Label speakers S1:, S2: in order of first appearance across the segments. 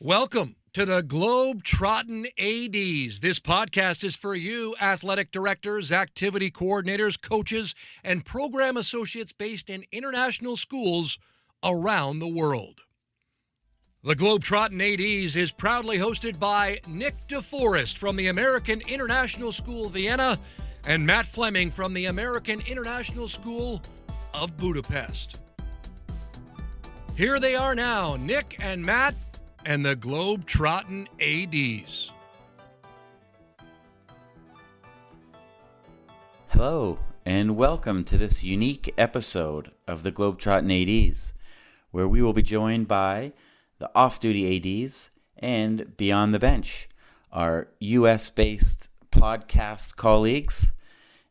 S1: Welcome to the Globetrottin ADs. This podcast is for you, athletic directors, activity coordinators, coaches, and program associates based in international schools around the world. The Globetrottin ADs is proudly hosted by Nick DeForest from the American International School Vienna and Matt Fleming from the American International School of Budapest. Here they are now, Nick and Matt and the Globetrottin ADs.
S2: Hello, and welcome to this unique episode of the Globetrottin ADs, where we will be joined by the off-duty ADs and Beyond the Bench, our US-based podcast colleagues,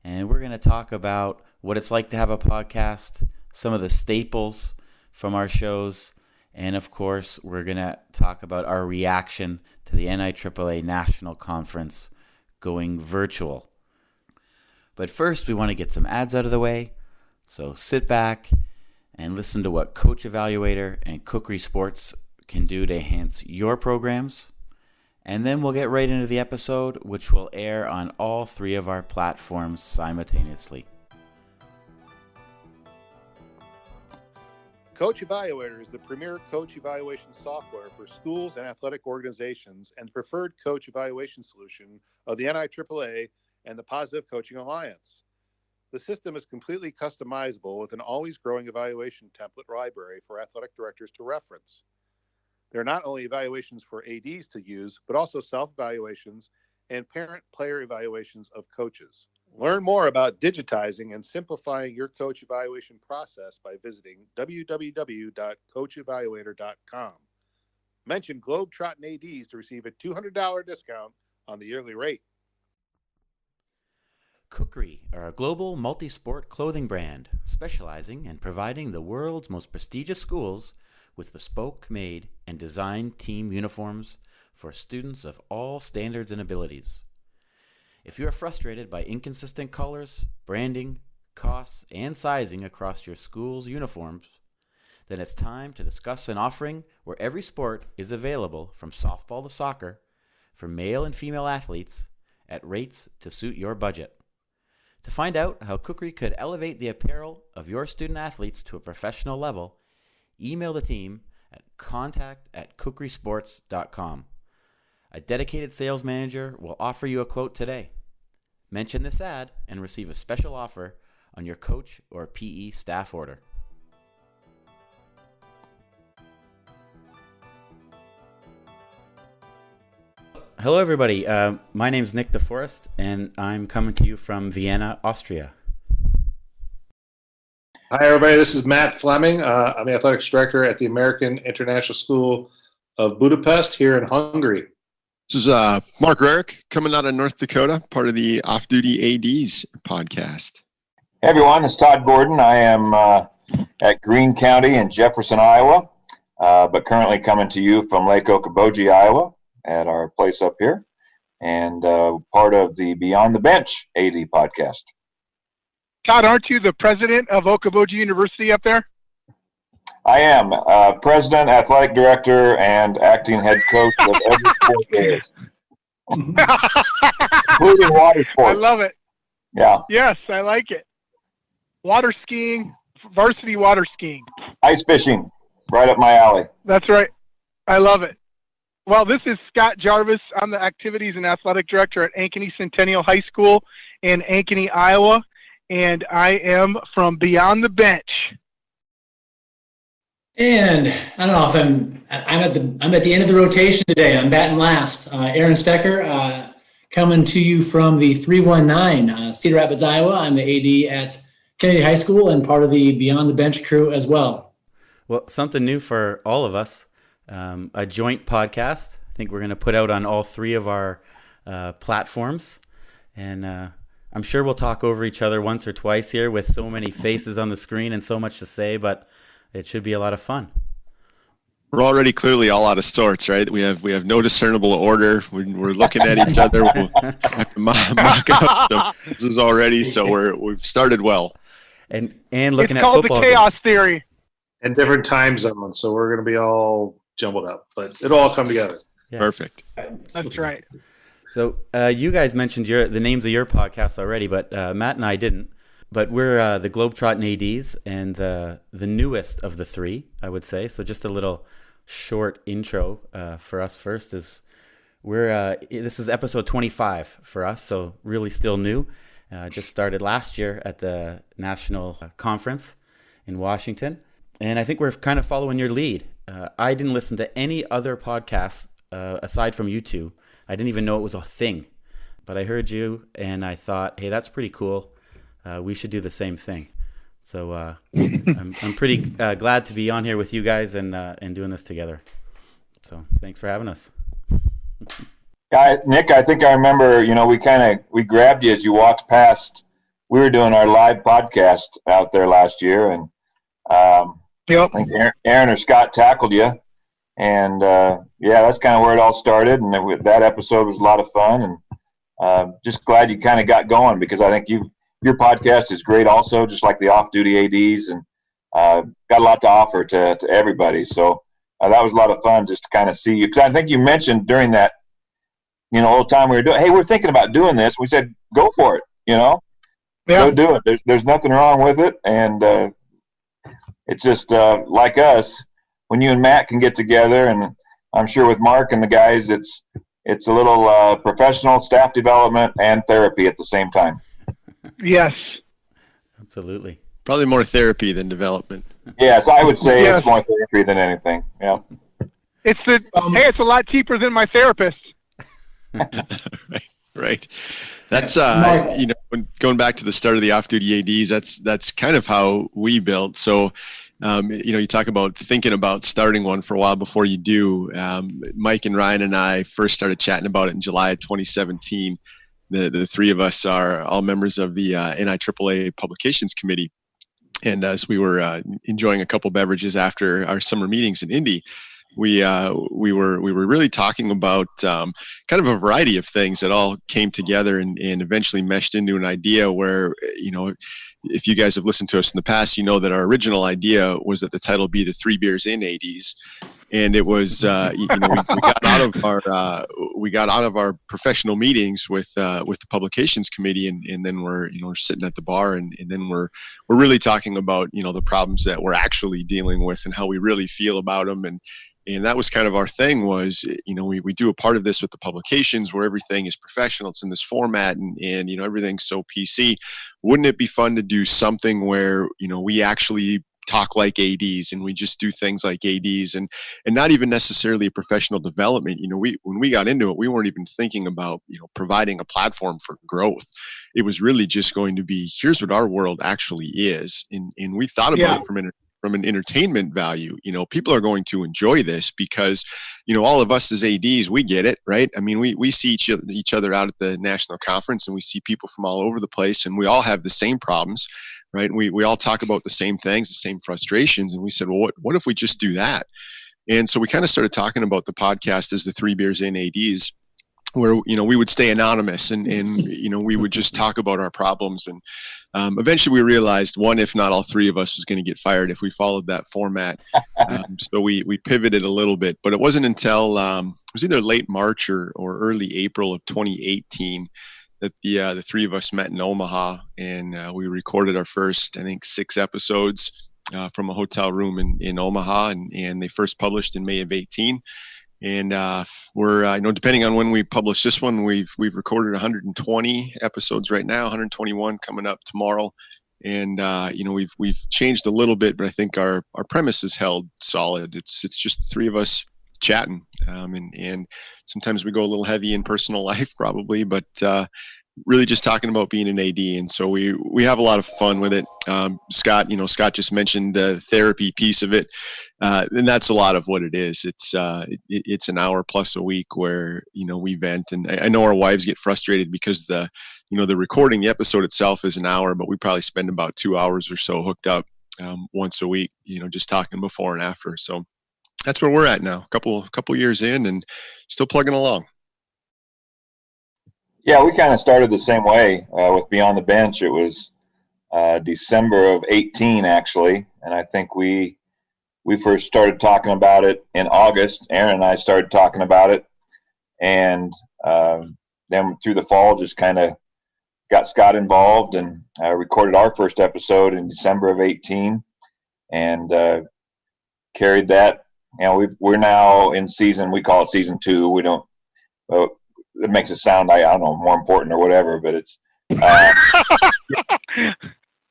S2: and we're going to talk about what it's like to have a podcast, some of the staples from our shows, and of course, we're going to talk about our reaction to the NIAAA National Conference going virtual. But first, we want to get some ads out of the way. So sit back and listen to what Coach Evaluator and Cookery Sports can do to enhance your programs. And then we'll get right into the episode, which will air on all three of our platforms simultaneously.
S3: Coach Evaluator is the premier coach evaluation software for schools and athletic organizations and the preferred coach evaluation solution of the NIAAA and the Positive Coaching Alliance. The system is completely customizable with an always growing evaluation template library for athletic directors to reference. There are not only evaluations for ADs to use, but also self-evaluations and parent-player evaluations of coaches. Learn more about digitizing and simplifying your coach evaluation process by visiting www.coachevaluator.com. Mention Globetrottin ADs to receive a $200 discount on the yearly rate.
S2: Cookery are a global multi-sport clothing brand specializing in providing the world's most prestigious schools with bespoke made and designed team uniforms for students of all standards and abilities. If you are frustrated by inconsistent colors, branding, costs, and sizing across your school's uniforms, then it's time to discuss an offering where every sport is available from softball to soccer for male and female athletes at rates to suit your budget. To find out how Cookery could elevate the apparel of your student athletes to a professional level, email the team at contact@cookerysports.com. A dedicated sales manager will offer you a quote today. Mention this ad and receive a special offer on your coach or PE staff order. Hello, everybody. My name is Nick DeForest, and I'm coming to you from Vienna, Austria.
S3: Hi, everybody. This is Matt Fleming. I'm the athletics director at the American International School of Budapest here in Hungary.
S4: This is Mark Rarick coming out of North Dakota, part of the Off-Duty ADs podcast.
S5: Hey everyone, it's Todd Gordon. I am at Greene County in Jefferson, Iowa, but currently coming to you from Lake Okoboji, Iowa, at our place up here, and part of the Beyond the Bench AD podcast.
S6: Todd, aren't you the president of Okoboji University up there?
S5: I am president, athletic director, and acting head coach of every sport there is, including water sports.
S6: I love it.
S5: Yeah.
S6: Yes, I like it. Water skiing, varsity water skiing.
S5: Ice fishing, right up my alley.
S6: That's right. I love it. Well, this is Scott Jarvis. I'm the activities and athletic director at Ankeny Centennial High School in Ankeny, Iowa, and I am from Beyond the Bench.
S7: And I don't know if I'm at the end of the rotation today. I'm batting last. Aaron Stecker, coming to you from the 319 Cedar Rapids, Iowa. I'm the AD at Kennedy High School and part of the Beyond the Bench crew as well.
S2: Well, something new for all of us, a joint podcast. I think we're going to put out on all three of our platforms, and I'm sure we'll talk over each other once or twice here with so many faces on the screen and so much to say, but it should be a lot of fun.
S4: We're already clearly all out of sorts, right? We have no discernible order. We're looking at each other. We'll have to mock up some pieces already, so we've started well.
S2: And looking
S6: it's
S2: at football.
S6: It's called the chaos theory.
S3: And different time zones, so we're going to be all
S8: jumbled up, but it'll all come together.
S2: Yeah.
S4: Perfect.
S6: That's right.
S2: So you guys mentioned the names of your podcasts already, but Matt and I didn't. But we're the Globetrottin ADs, and the newest of the three, I would say. So just a little short intro for us first is this is episode 25 for us, so really still new. Just started last year at the national conference in Washington, and I think we're kind of following your lead. I didn't listen to any other podcasts aside from you two. I didn't even know it was a thing, but I heard you and I thought, hey, that's pretty cool. We should do the same thing. So I'm pretty glad to be on here with you guys and doing this together. So thanks for having us.
S5: Nick, I think I remember, we grabbed you as you walked past. We were doing our live podcast out there last year, and
S6: Yep.
S5: I think Aaron or Scott tackled you. And that's kind of where it all started. And that episode was a lot of fun, and just glad you kind of got going, because I think your podcast is great also, just like the off-duty ADs, and got a lot to offer to everybody. So that was a lot of fun just to kind of see you. Because I think you mentioned during that, whole time we were doing, hey, we're thinking about doing this. We said, go for it,
S6: Yeah.
S5: Go do it. There's nothing wrong with it. And it's just like us, when you and Matt can get together, and I'm sure with Mark and the guys, it's a little professional staff development and therapy at the same time.
S6: Yes.
S2: Absolutely.
S4: Probably more therapy than development.
S5: Yes, I would say
S6: Yes.
S5: it's more therapy than anything. Yeah.
S6: It's it's a lot cheaper than my therapist.
S4: Right. That's
S7: Mark.
S4: when going back to the start of the off-duty ADs, that's kind of how we built. So you talk about thinking about starting one for a while before you do. Mike and Ryan and I first started chatting about it in July of 2017. The three of us are all members of the NIAAA Publications Committee. And as we were enjoying a couple beverages after our summer meetings in Indy, we were really talking about kind of a variety of things that all came together and eventually meshed into an idea where, if you guys have listened to us in the past, you know that our original idea was that the title be the 3 Beers in ADs, and it was we got out of our professional meetings with the publications committee, and then we're sitting at the bar, and then we're really talking about the problems that we're actually dealing with and how we really feel about them, and that was kind of our thing was, we do a part of this with the publications where everything is professional. It's in this format and everything's so PC. Wouldn't it be fun to do something where, we actually talk like ADs and we just do things like ADs and not even necessarily a professional development. When we got into it, we weren't even thinking about, providing a platform for growth. It was really just going to be, here's what our world actually is. And we thought about it from an entertainment value. People are going to enjoy this because, all of us as ADs, we get it, right? I mean, we see each other out at the national conference, and we see people from all over the place, and we all have the same problems, right? We all talk about the same things, the same frustrations, and we said, well, what if we just do that? And so we kind of started talking about the podcast as the 3 Beers in ADs, where we would stay anonymous and we would just talk about our problems, and eventually we realized one, if not all three of us, was going to get fired if we followed that format. So we pivoted a little bit, but it wasn't until it was either late March or early April of 2018 that the three of us met in Omaha, and we recorded our first, I think, 6 episodes from a hotel room in Omaha, and they first published in May of 18. And we're, depending on when we publish this one, we've recorded 120 episodes right now, 121 coming up tomorrow. And we've changed a little bit, but I think our premise is held solid. It's just the three of us chatting, and sometimes we go a little heavy in personal life, probably, but really just talking about being an AD. And so we have a lot of fun with it. Scott just mentioned the therapy piece of it. And that's a lot of what it is. It's an hour plus a week where, we vent, and I know our wives get frustrated because the recording, the episode itself is an hour, but we probably spend about 2 hours or so hooked up once a week, just talking before and after. So that's where we're at now, a couple years in and still plugging along.
S5: Yeah, we kind of started the same way with Beyond the Bench. It was December of 18, actually. And I think we we first started talking about it in August. Aaron and I started talking about it, and then through the fall, just kind of got Scott involved and recorded our first episode in December of 18, and carried that. We're now in season. We call it season 2. We don't. Well, it makes it sound, I don't know, more important or whatever, but it's.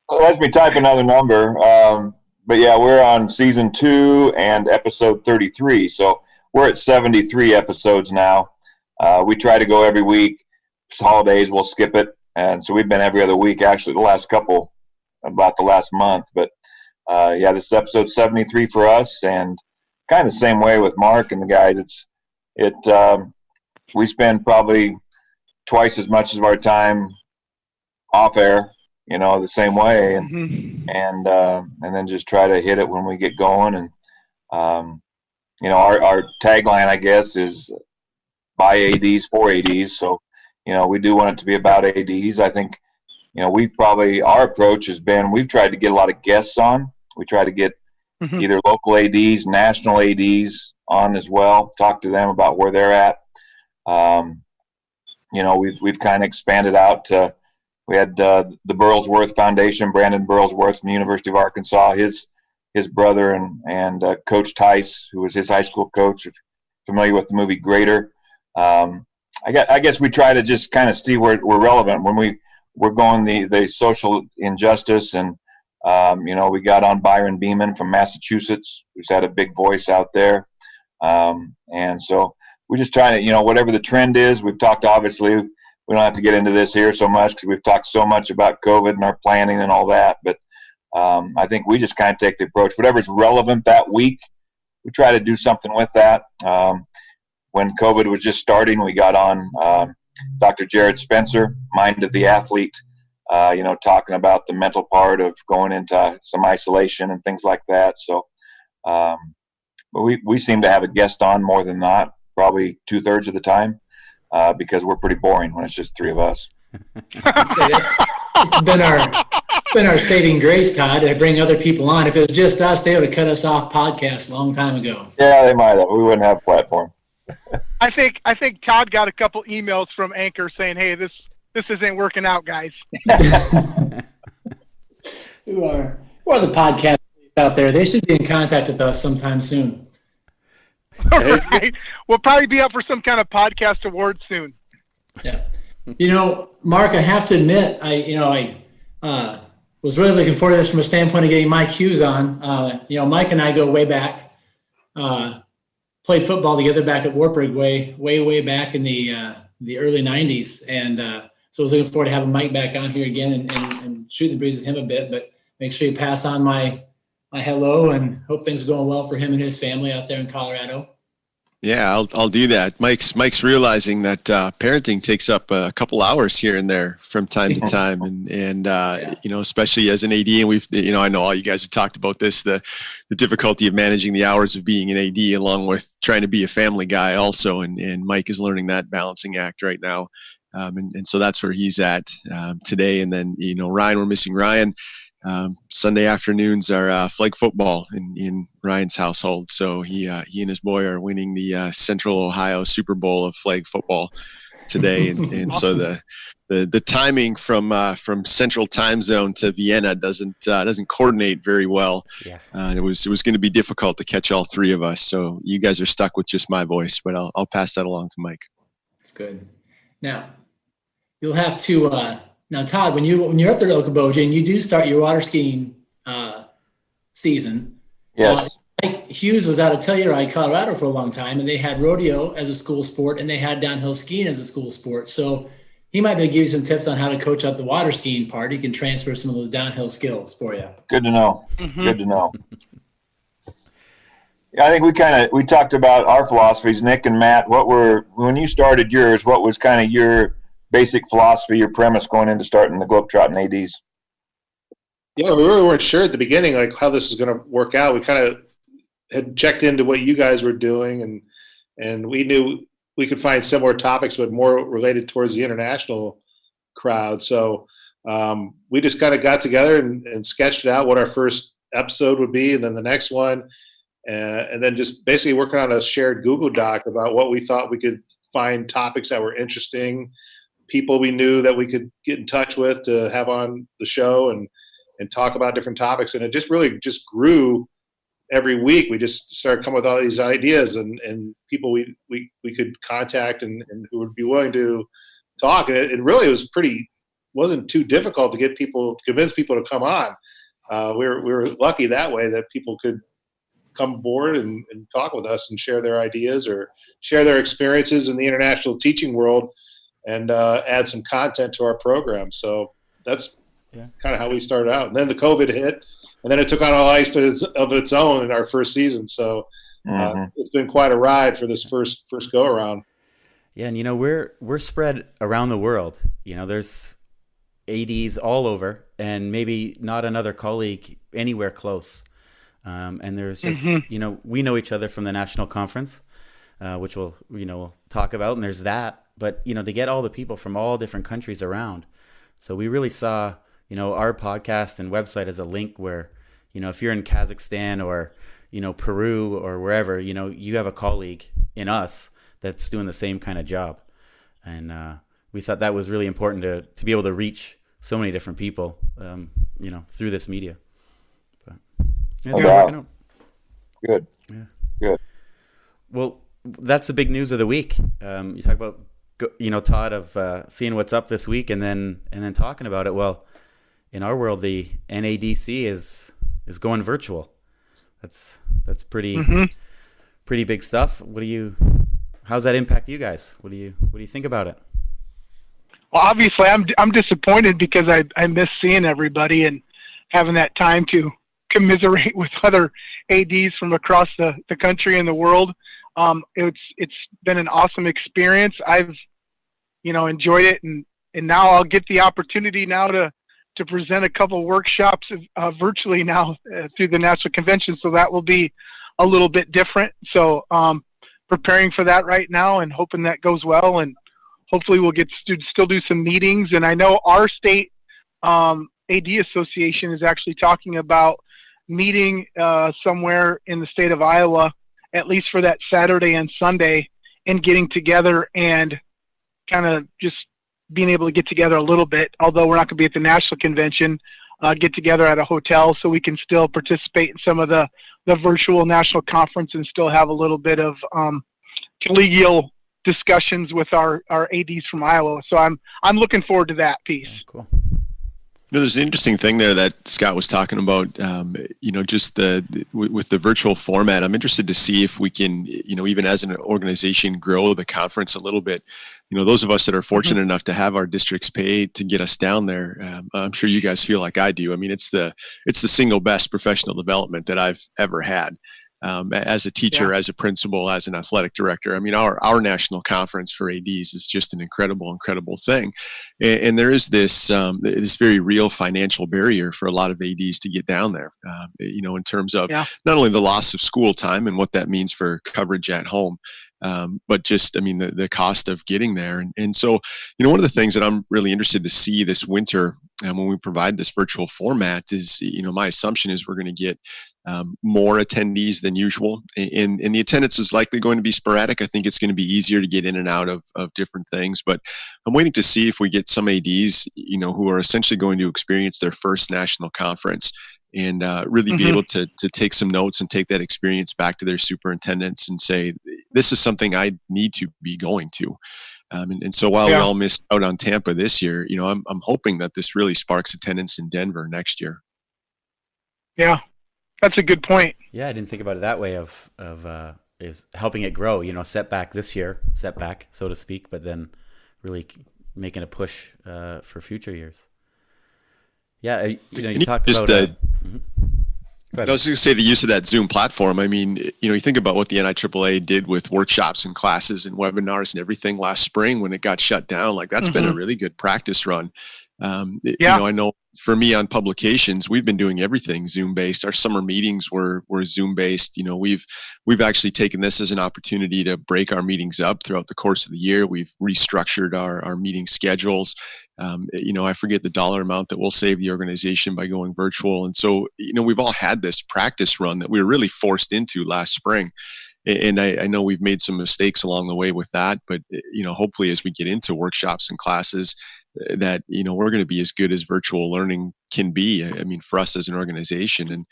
S5: Let me type another number. But yeah, we're on season 2 and episode 33. So we're at 73 episodes now. We try to go every week. Holidays, we'll skip it. And so we've been every other week, actually, about the last month. But yeah, this is episode 73 for us, and kind of the same way with Mark and the guys. We spend probably twice as much of our time off air, the same way, and then just try to hit it when we get going. And our tagline, I guess, is by ADs for ADs. So we do want it to be about ADs. I think our approach has been, we've tried to get a lot of guests on. We try to get either local ADs, national ADs on as well, talk to them about where they're at. We've kind of expanded out to, we had the Burlsworth Foundation, Brandon Burlsworth from the University of Arkansas, his brother, and Coach Tice, who was his high school coach, if you're familiar with the movie Greater. I guess we try to just kind of see where we're relevant when we're going the social injustice, and we got on Byron Beeman from Massachusetts, who's had a big voice out there, and so we're just trying to, whatever the trend is. We've talked, obviously, we don't have to get into this here so much because we've talked so much about COVID and our planning and all that, but I think we just kind of take the approach, whatever's relevant that week, we try to do something with that. When COVID was just starting, we got on Dr. Jared Spencer, Mind of the Athlete, talking about the mental part of going into some isolation and things like that. So, but we seem to have a guest on more than not, probably 2/3 of the time, because we're pretty boring when it's just 3 of us.
S7: It's been our saving grace, Todd, to bring other people on. If it was just us, they would have cut us off podcasts a long time ago.
S5: Yeah, they might have. We wouldn't have a platform.
S6: I think Todd got a couple emails from Anchor saying, "Hey, this isn't working out, guys."
S7: Who are the podcasts out there? They should be in contact with us sometime soon.
S6: All right. We'll probably be up for some kind of podcast award soon.
S7: Yeah. Mark, I have to admit, I was really looking forward to this from a standpoint of getting Mike Hughes on. Mike and I go way back. Played football together back at Wartburg way back in the early 90s. And so I was looking forward to having Mike back on here again and shooting the breeze with him a bit. But make sure you pass on my hello, and hope things are going well for him and his family out there in Colorado.
S4: Yeah, I'll do that. Mike's realizing that parenting takes up a couple hours here and there from time to time, and especially as an AD, and we've I know all you guys have talked about this, the difficulty of managing the hours of being an AD along with trying to be a family guy also, and Mike is learning that balancing act right now, and so that's where he's at today. And then Ryan, we're missing Ryan. Sunday afternoons are flag football in Ryan's household. So he and his boy are winning the Central Ohio Super Bowl of flag football today, and so the timing from Central Time Zone to Vienna doesn't coordinate very well. Yeah. It was going to be difficult to catch all 3 of us. So you guys are stuck with just my voice, but I'll pass that along to Mike.
S7: That's good. Now you'll have to. Now, Todd, when you're up there at Okoboji and you do start your water skiing season,
S5: yes.
S7: Mike Hughes was out of Telluride, Colorado for a long time, and they had rodeo as a school sport, and they had downhill skiing as a school sport. So he might be able to give you some tips on how to coach up the water skiing part. He can transfer some of those downhill skills for you.
S5: Good to know. Mm-hmm. Good to know. Yeah, I think we talked about our philosophies, Nick and Matt. When you started yours, what was kind of your basic philosophy, your premise going into starting the Globetrottin ADs?
S8: Yeah, we really weren't sure at the beginning, like how this is going to work out. We kind of had checked into what you guys were doing, and we knew we could find similar topics, but more related towards the international crowd. So we just kind of got together and sketched out what our first episode would be, and then the next one. and then just basically working on a shared Google Doc about what we thought we could find topics that were interesting, people we knew that we could get in touch with to have on the show and talk about different topics. And it just really just grew every week. We just started coming with all these ideas and people we could contact and who would be willing to talk. And it really wasn't too difficult to convince people to come on. We were lucky that way that people could come aboard and talk with us and share their ideas or share their experiences in the international teaching world and add some content to our program. So that's kind of how we started out. And then the COVID hit, and then it took on a life of its own in our first season. So it's been quite a ride for this first go around.
S2: Yeah, and we're spread around the world. There's ADs all over, and maybe not another colleague anywhere close. And there's just we know each other from the national conference, which we'll talk about, and there's that. But to get all the people from all different countries around, so we really saw our podcast and website as a link where if you're in Kazakhstan or Peru or wherever, you have a colleague in us that's doing the same kind of job, and we thought that was really important to be able to reach so many different people, through this media. But, it's working out.
S5: Good.
S2: Yeah.
S5: Good.
S2: Well, that's the big news of the week. You talk about Todd, of seeing what's up this week and then talking about it. Well, in our world, the NADC is going virtual. That's pretty big stuff. How's that impact you guys? What do you think about it?
S6: Well, obviously, I'm disappointed because I miss seeing everybody and having that time to commiserate with other ADs from across the country and the world. It's been an awesome experience. I've enjoyed it, and now I'll get the opportunity now to present a couple workshops virtually now through the national convention. So that will be a little bit different. So preparing for that right now and hoping that goes well, and hopefully we'll get to still do some meetings. And I know our state AD association is actually talking about meeting somewhere in the state of Iowa, at least for that Saturday and Sunday, and getting together and kind of just being able to get together a little bit, although we're not going to be at the national convention, get together at a hotel so we can still participate in some of the virtual national conference and still have a little bit of collegial discussions with our ADs from Iowa. So I'm looking forward to that piece.
S2: Cool.
S4: There's an interesting thing there that Scott was talking about, just with the virtual format. I'm interested to see if we can, even as an organization, grow the conference a little bit. Those of us that are fortunate enough to have our districts pay to get us down there, I'm sure you guys feel like I do. I mean, it's the single best professional development that I've ever had. As a teacher, as a principal, as an athletic director. I mean, our national conference for ADs is just an incredible thing. And there is this very real financial barrier for a lot of ADs to get down there, in terms of not only the loss of school time and what that means for coverage at home, but just, the cost of getting there. And so, one of the things that I'm really interested to see this winter, when we provide this virtual format is, my assumption is we're going to get more attendees than usual, and the attendance is likely going to be sporadic. I think it's going to be easier to get in and out of different things, but I'm waiting to see if we get some ADs, who are essentially going to experience their first national conference and really be able to take some notes and take that experience back to their superintendents and say, this is something I need to be going to. And so while we all missed out on Tampa this year, I'm hoping that this really sparks attendance in Denver next year.
S6: Yeah, that's a good point.
S2: Yeah, I didn't think about it that way of is helping it grow. Setback, so to speak, but then really making a push for future years. Yeah, you talked about.
S4: I was going to say the use of that Zoom platform. I mean, you think about what the NIAAA did with workshops and classes and webinars and everything last spring when it got shut down. Like that's been a really good practice run. I know for me on publications, we've been doing everything Zoom based. Our summer meetings were Zoom based. We've actually taken this as an opportunity to break our meetings up throughout the course of the year. We've restructured our meeting schedules. I forget the dollar amount that will save the organization by going virtual. And so, we've all had this practice run that we were really forced into last spring. And I know we've made some mistakes along the way with that, but hopefully as we get into workshops and classes, that we're going to be as good as virtual learning can be. I mean, for us as an organization, and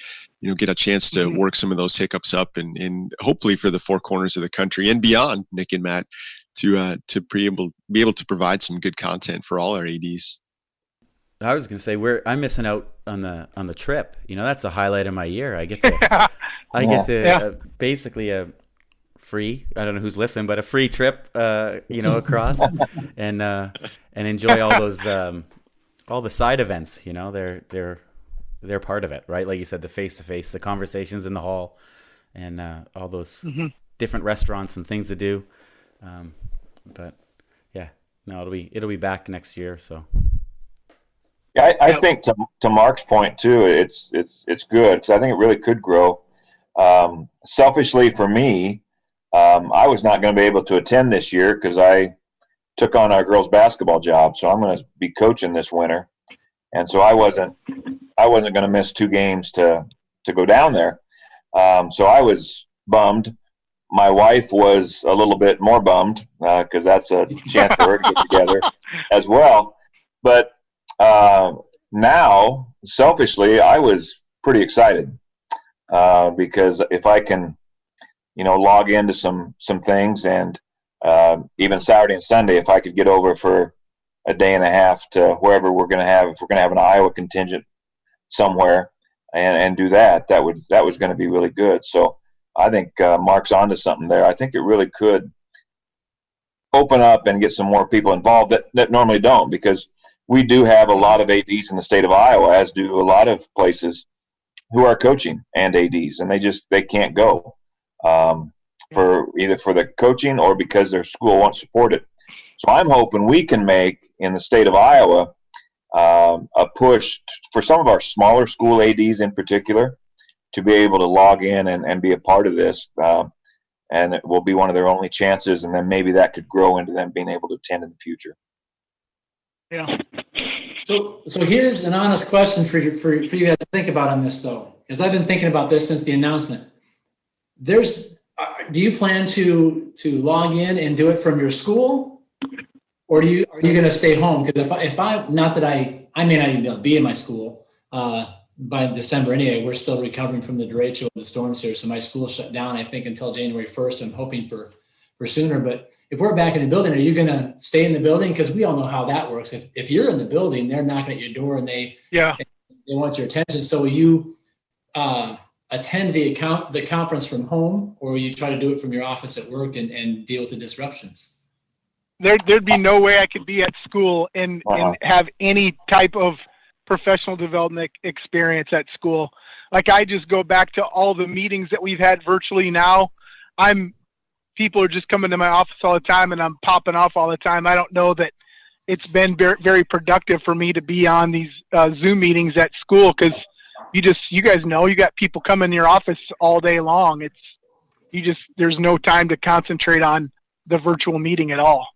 S4: get a chance to work some of those hiccups up, and hopefully for the four corners of the country and beyond, Nick and Matt, to be able to provide some good content for all our ADs.
S2: I was going to say I'm missing out on the trip. That's a highlight of my year. I get to basically a free, I don't know who's listening, but a free trip, across and enjoy all those, all the side events, they're part of it, right? Like you said, the face-to-face, the conversations in the hall, and all those different restaurants and things to do. But yeah, no, it'll be back next year. So.
S5: Yeah, I think to Mark's point too, it's good because I think it really could grow. Selfishly for me, I was not going to be able to attend this year because I took on our girls' basketball job, so I'm going to be coaching this winter, and so I wasn't going to miss 2 games to go down there. So I was bummed. My wife was a little bit more bummed because that's a chance for her to get together as well. But now, selfishly, I was pretty excited because if I can, log into some things, and even Saturday and Sunday, if I could get over for a day and a half to wherever we're going to have, if we're going to have an Iowa contingent somewhere, and do that was going to be really good. So I think Mark's onto something there. I think it really could open up and get some more people involved that normally don't, because we do have a lot of ADs in the state of Iowa, as do a lot of places, who are coaching and ADs, and they can't go for the coaching or because their school won't support it. So I'm hoping we can make in the state of Iowa a push for some of our smaller school ADs in particular to be able to log in and be a part of this, and it will be one of their only chances, and then maybe that could grow into them being able to attend in the future.
S6: Yeah.
S7: So here's an honest question for you guys to think about on this, though, because I've been thinking about this since the announcement. Do you plan to log in and do it from your school, or are you going to stay home? Because if I not that I may not even be able to be in my school by December anyway. We're still recovering from the derecho of the storms here, so my school shut down, I think, until January 1st. I'm hoping for sooner, but if we're back in the building, are you going to stay in the building? Because we all know how that works. If you're in the building, they're knocking at your door and they want your attention. So will you attend the conference from home, or will you try to do it from your office at work and deal with the disruptions?
S6: There'd be no way I could be at school and have any type of professional development experience at school. Like, I just go back to all the meetings that we've had virtually now. People are just coming to my office all the time, and I'm popping off all the time. I don't know that it's been very, very productive for me to be on these Zoom meetings at school, because you guys know, you got people coming in your office all day long. There's no time to concentrate on the virtual meeting at all.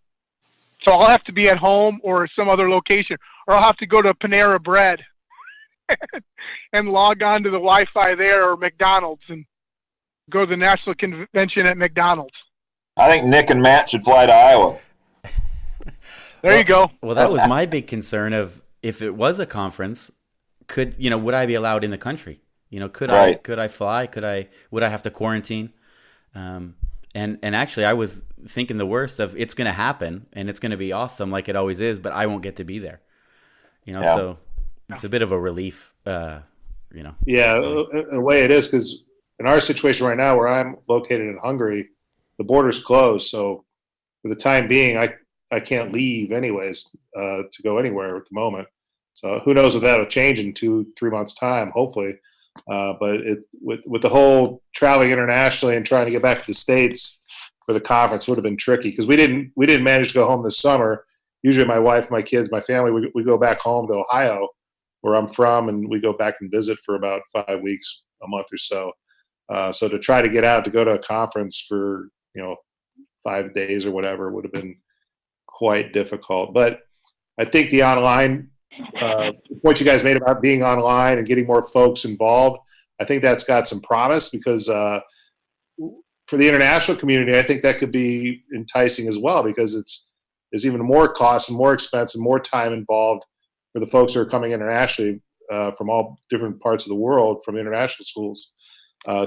S6: So I'll have to be at home or some other location, or I'll have to go to Panera Bread and log on to the Wi-Fi there, or McDonald's, and go to the national convention at McDonald's.
S5: I think Nick and Matt should fly to Iowa.
S6: There you go.
S2: Well, that was my big concern of, if it was a conference, would I be allowed in the country? Could I fly? Would I have to quarantine? And actually, I was thinking the worst of, it's going to happen and it's going to be awesome like it always is, but I won't get to be there. So it's a bit of a relief. Yeah,
S8: in a way it is, because in our situation right now, where I'm located in Hungary, the border's closed. So for the time being, I can't leave anyways to go anywhere at the moment. So who knows if that'll change in 2-3 months' time, hopefully. But with the whole traveling internationally and trying to get back to the States for the conference would have been tricky, because we didn't manage to go home this summer usually my wife, my kids, my family, we go back home to Ohio, where I'm from, and we go back and visit for about 5 weeks, a month or so. So to try to get out to go to a conference for 5 days or whatever would have been quite difficult. But I think the online point you guys made about being online and getting more folks involved, I think that's got some promise, because for the international community, I think that could be enticing as well, because there's even more cost and more expense and more time involved for the folks who are coming internationally from all different parts of the world, from international schools,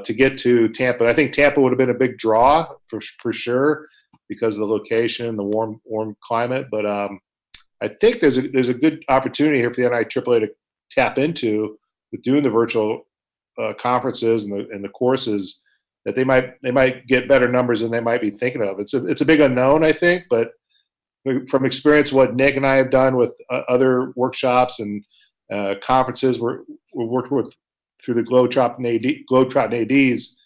S8: to get to Tampa. I think Tampa would have been a big draw for sure, because of the location, the warm climate. But I think there's a good opportunity here for the NIAAA to tap into with doing the virtual conferences and the courses, that they might get better numbers than they might be thinking of. It's a big unknown, I think, but from experience, what Nick and I have done with other workshops and conferences we're working with through the Globetrottin ADs,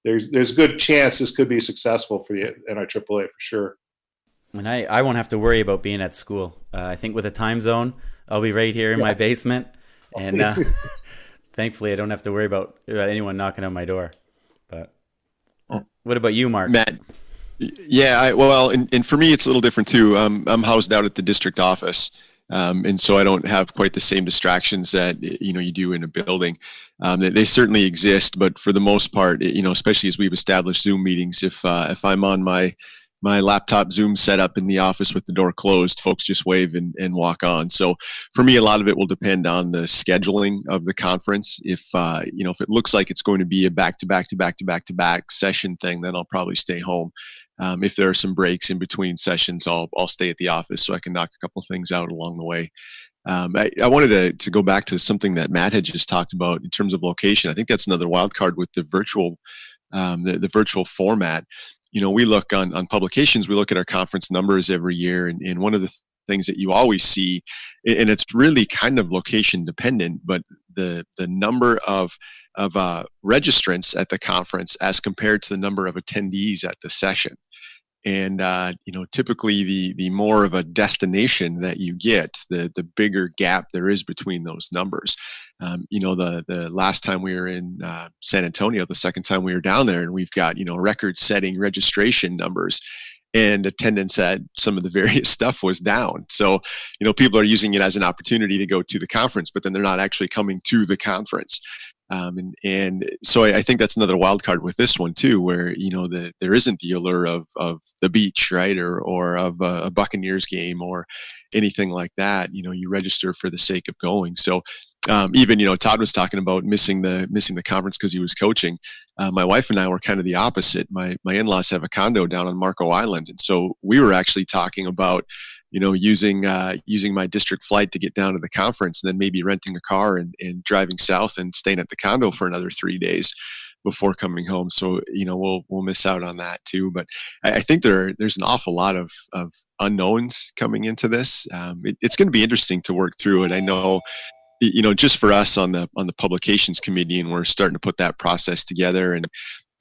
S8: there's a good chance this could be successful for the NIAAA for sure.
S2: And I won't have to worry about being at school. I think with a time zone, I'll be right here in my basement, and thankfully I don't have to worry about anyone knocking on my door. But what about you, Mark?
S4: Matt? Yeah, and for me, it's a little different too. I'm housed out at the district office, and so I don't have quite the same distractions that you do in a building. They certainly exist, but for the most part, especially as we've established Zoom meetings, if I'm on my laptop Zoom setup in the office with the door closed, folks just wave and walk on. So for me, a lot of it will depend on the scheduling of the conference. If it looks like it's going to be a back-to-back session thing, then I'll probably stay home. If there are some breaks in between sessions, I'll stay at the office so I can knock a couple things out along the way. I wanted to go back to something that Matt had just talked about in terms of location. I think that's another wild card with the virtual format. We look on publications, we look at our conference numbers every year, and one of the things that you always see, and it's really kind of location dependent, but the number of registrants at the conference as compared to the number of attendees at the session. And typically the more of a destination that you get, the bigger gap there is between those numbers. The last time we were in San Antonio, the second time we were down there, and we've got record-setting registration numbers, and attendance at some of the various stuff was down. So people are using it as an opportunity to go to the conference, but then they're not actually coming to the conference. And so I think that's another wild card with this one too, where there isn't the allure of the beach, right, or of a Buccaneers game or anything like that. You register for the sake of going. So even Todd was talking about missing the conference because he was coaching. My wife and I were kind of the opposite. My in-laws have a condo down on Marco Island, and so we were actually talking about using my district flight to get down to the conference, and then maybe renting a car and driving south and staying at the condo for another 3 days before coming home. So we'll miss out on that too. But I think there's an awful lot of unknowns coming into this. It's going to be interesting to work through it. I know just for us on the publications committee, and we're starting to put that process together, and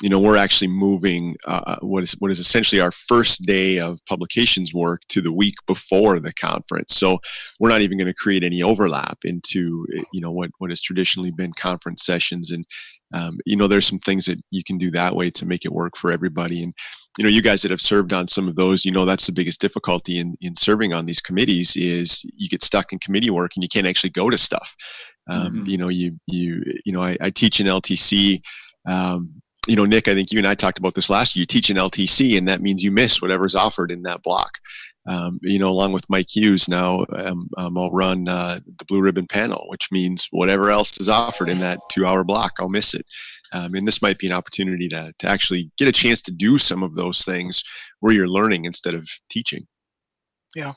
S4: we're actually moving what is essentially our first day of publications work to the week before the conference. So we're not even going to create any overlap into what has traditionally been conference sessions. And there's some things that you can do that way to make it work for everybody. And you guys that have served on some of those, that's the biggest difficulty in serving on these committees is you get stuck in committee work and you can't actually go to stuff. I teach in LTC. Nick, I think you and I talked about this last year. You teach in LTC, and that means you miss whatever's offered in that block. Along with Mike Hughes now, I'll run the Blue Ribbon panel, which means whatever else is offered in that 2-hour block, I'll miss it. And this might be an opportunity to actually get a chance to do some of those things where you're learning instead of teaching.
S6: Yeah.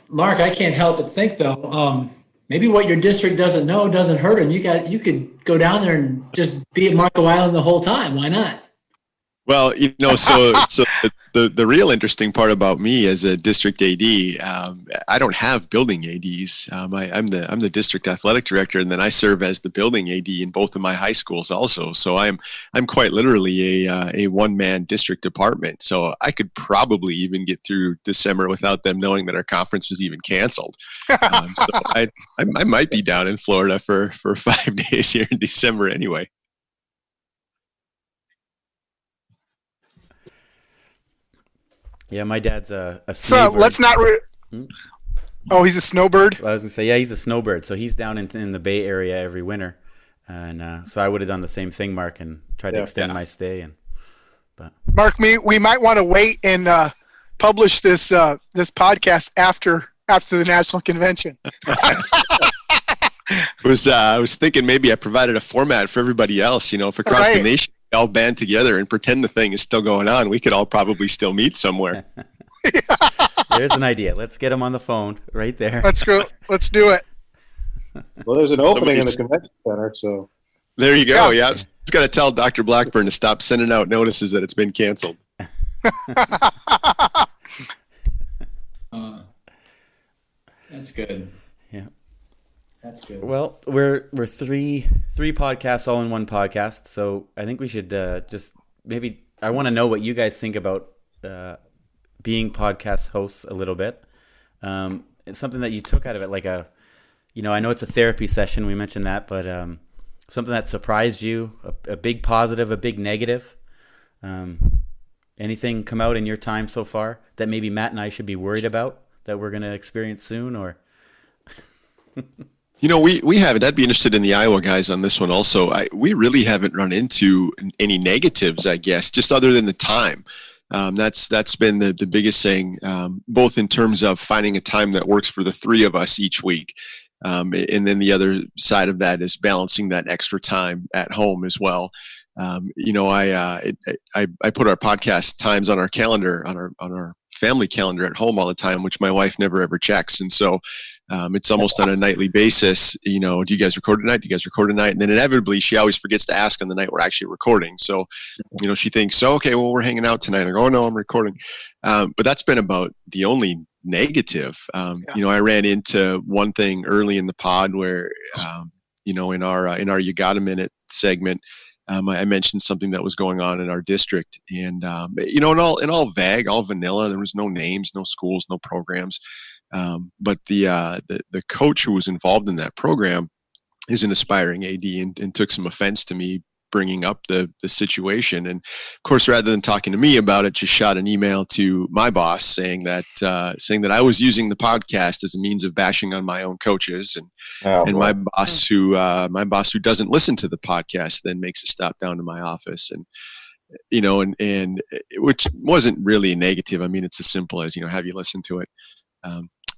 S7: Mark, I can't help but think though, maybe what your district doesn't know doesn't hurt them. You could go down there and just be at Marco Island the whole time. Why not?
S4: Well, so the real interesting part about me as a district AD, I don't have building ADs. I'm the district athletic director, and then I serve as the building AD in both of my high schools also. So I'm quite literally a one man district department. So I could probably even get through December without them knowing that our conference was even canceled. So I might be down in Florida for 5 days here in December anyway.
S2: Yeah, my dad's a
S6: So
S2: snowbird.
S6: let's not. Oh, he's a snowbird.
S2: Well, I was gonna say, yeah, he's a snowbird, so he's down in the Bay Area every winter, and so I would have done the same thing, Mark, and tried to extend my stay. But
S6: Mark, we might want to wait and publish this podcast after the national convention.
S4: I was thinking maybe I provided a format for everybody else, if across the nation we all band together and pretend the thing is still going on, we could all probably still meet somewhere.
S2: There's an idea. Let's get him on the phone right there.
S6: Let's go. Let's do it.
S8: Well, there's an opening in the convention center, so
S4: there you go. Yeah, just got to tell Dr. Blackburn to stop sending out notices that it's been canceled.
S7: That's good.
S2: Yeah.
S7: That's good.
S2: Well, we're three podcasts all in one podcast, so I think we should just maybe. I want to know what you guys think about being podcast hosts a little bit. It's something that you took out of it, like I know it's a therapy session. We mentioned that, but something that surprised you, a big positive, a big negative. Anything come out in your time so far that maybe Matt and I should be worried about that we're going to experience soon, or?
S4: We haven't. I'd be interested in the Iowa guys on this one also. We really haven't run into any negatives, I guess, just other than the time. That's been the biggest thing, both in terms of finding a time that works for the three of us each week. And then the other side of that is balancing that extra time at home as well. I put our podcast times on our calendar, on our family calendar at home all the time, which my wife never ever checks. And so it's almost on a nightly basis, do you guys record tonight? Do you guys record tonight? And then inevitably she always forgets to ask on the night we're actually recording. So, she thinks, okay, well, we're hanging out tonight. I go, oh no, I'm recording. But that's been about the only negative. I ran into one thing early in the pod where, in our You Got a Minute segment, I mentioned something that was going on in our district, and in all vague, all vanilla. There was no names, no schools, no programs. But the coach who was involved in that program is an aspiring AD and took some offense to me bringing up the situation. And of course, rather than talking to me about it, just shot an email to my boss saying that I was using the podcast as a means of bashing on my own coaches. And my boss who doesn't listen to the podcast then makes a stop down to my office. And and which wasn't really negative. I mean, it's as simple as, have you listened to it?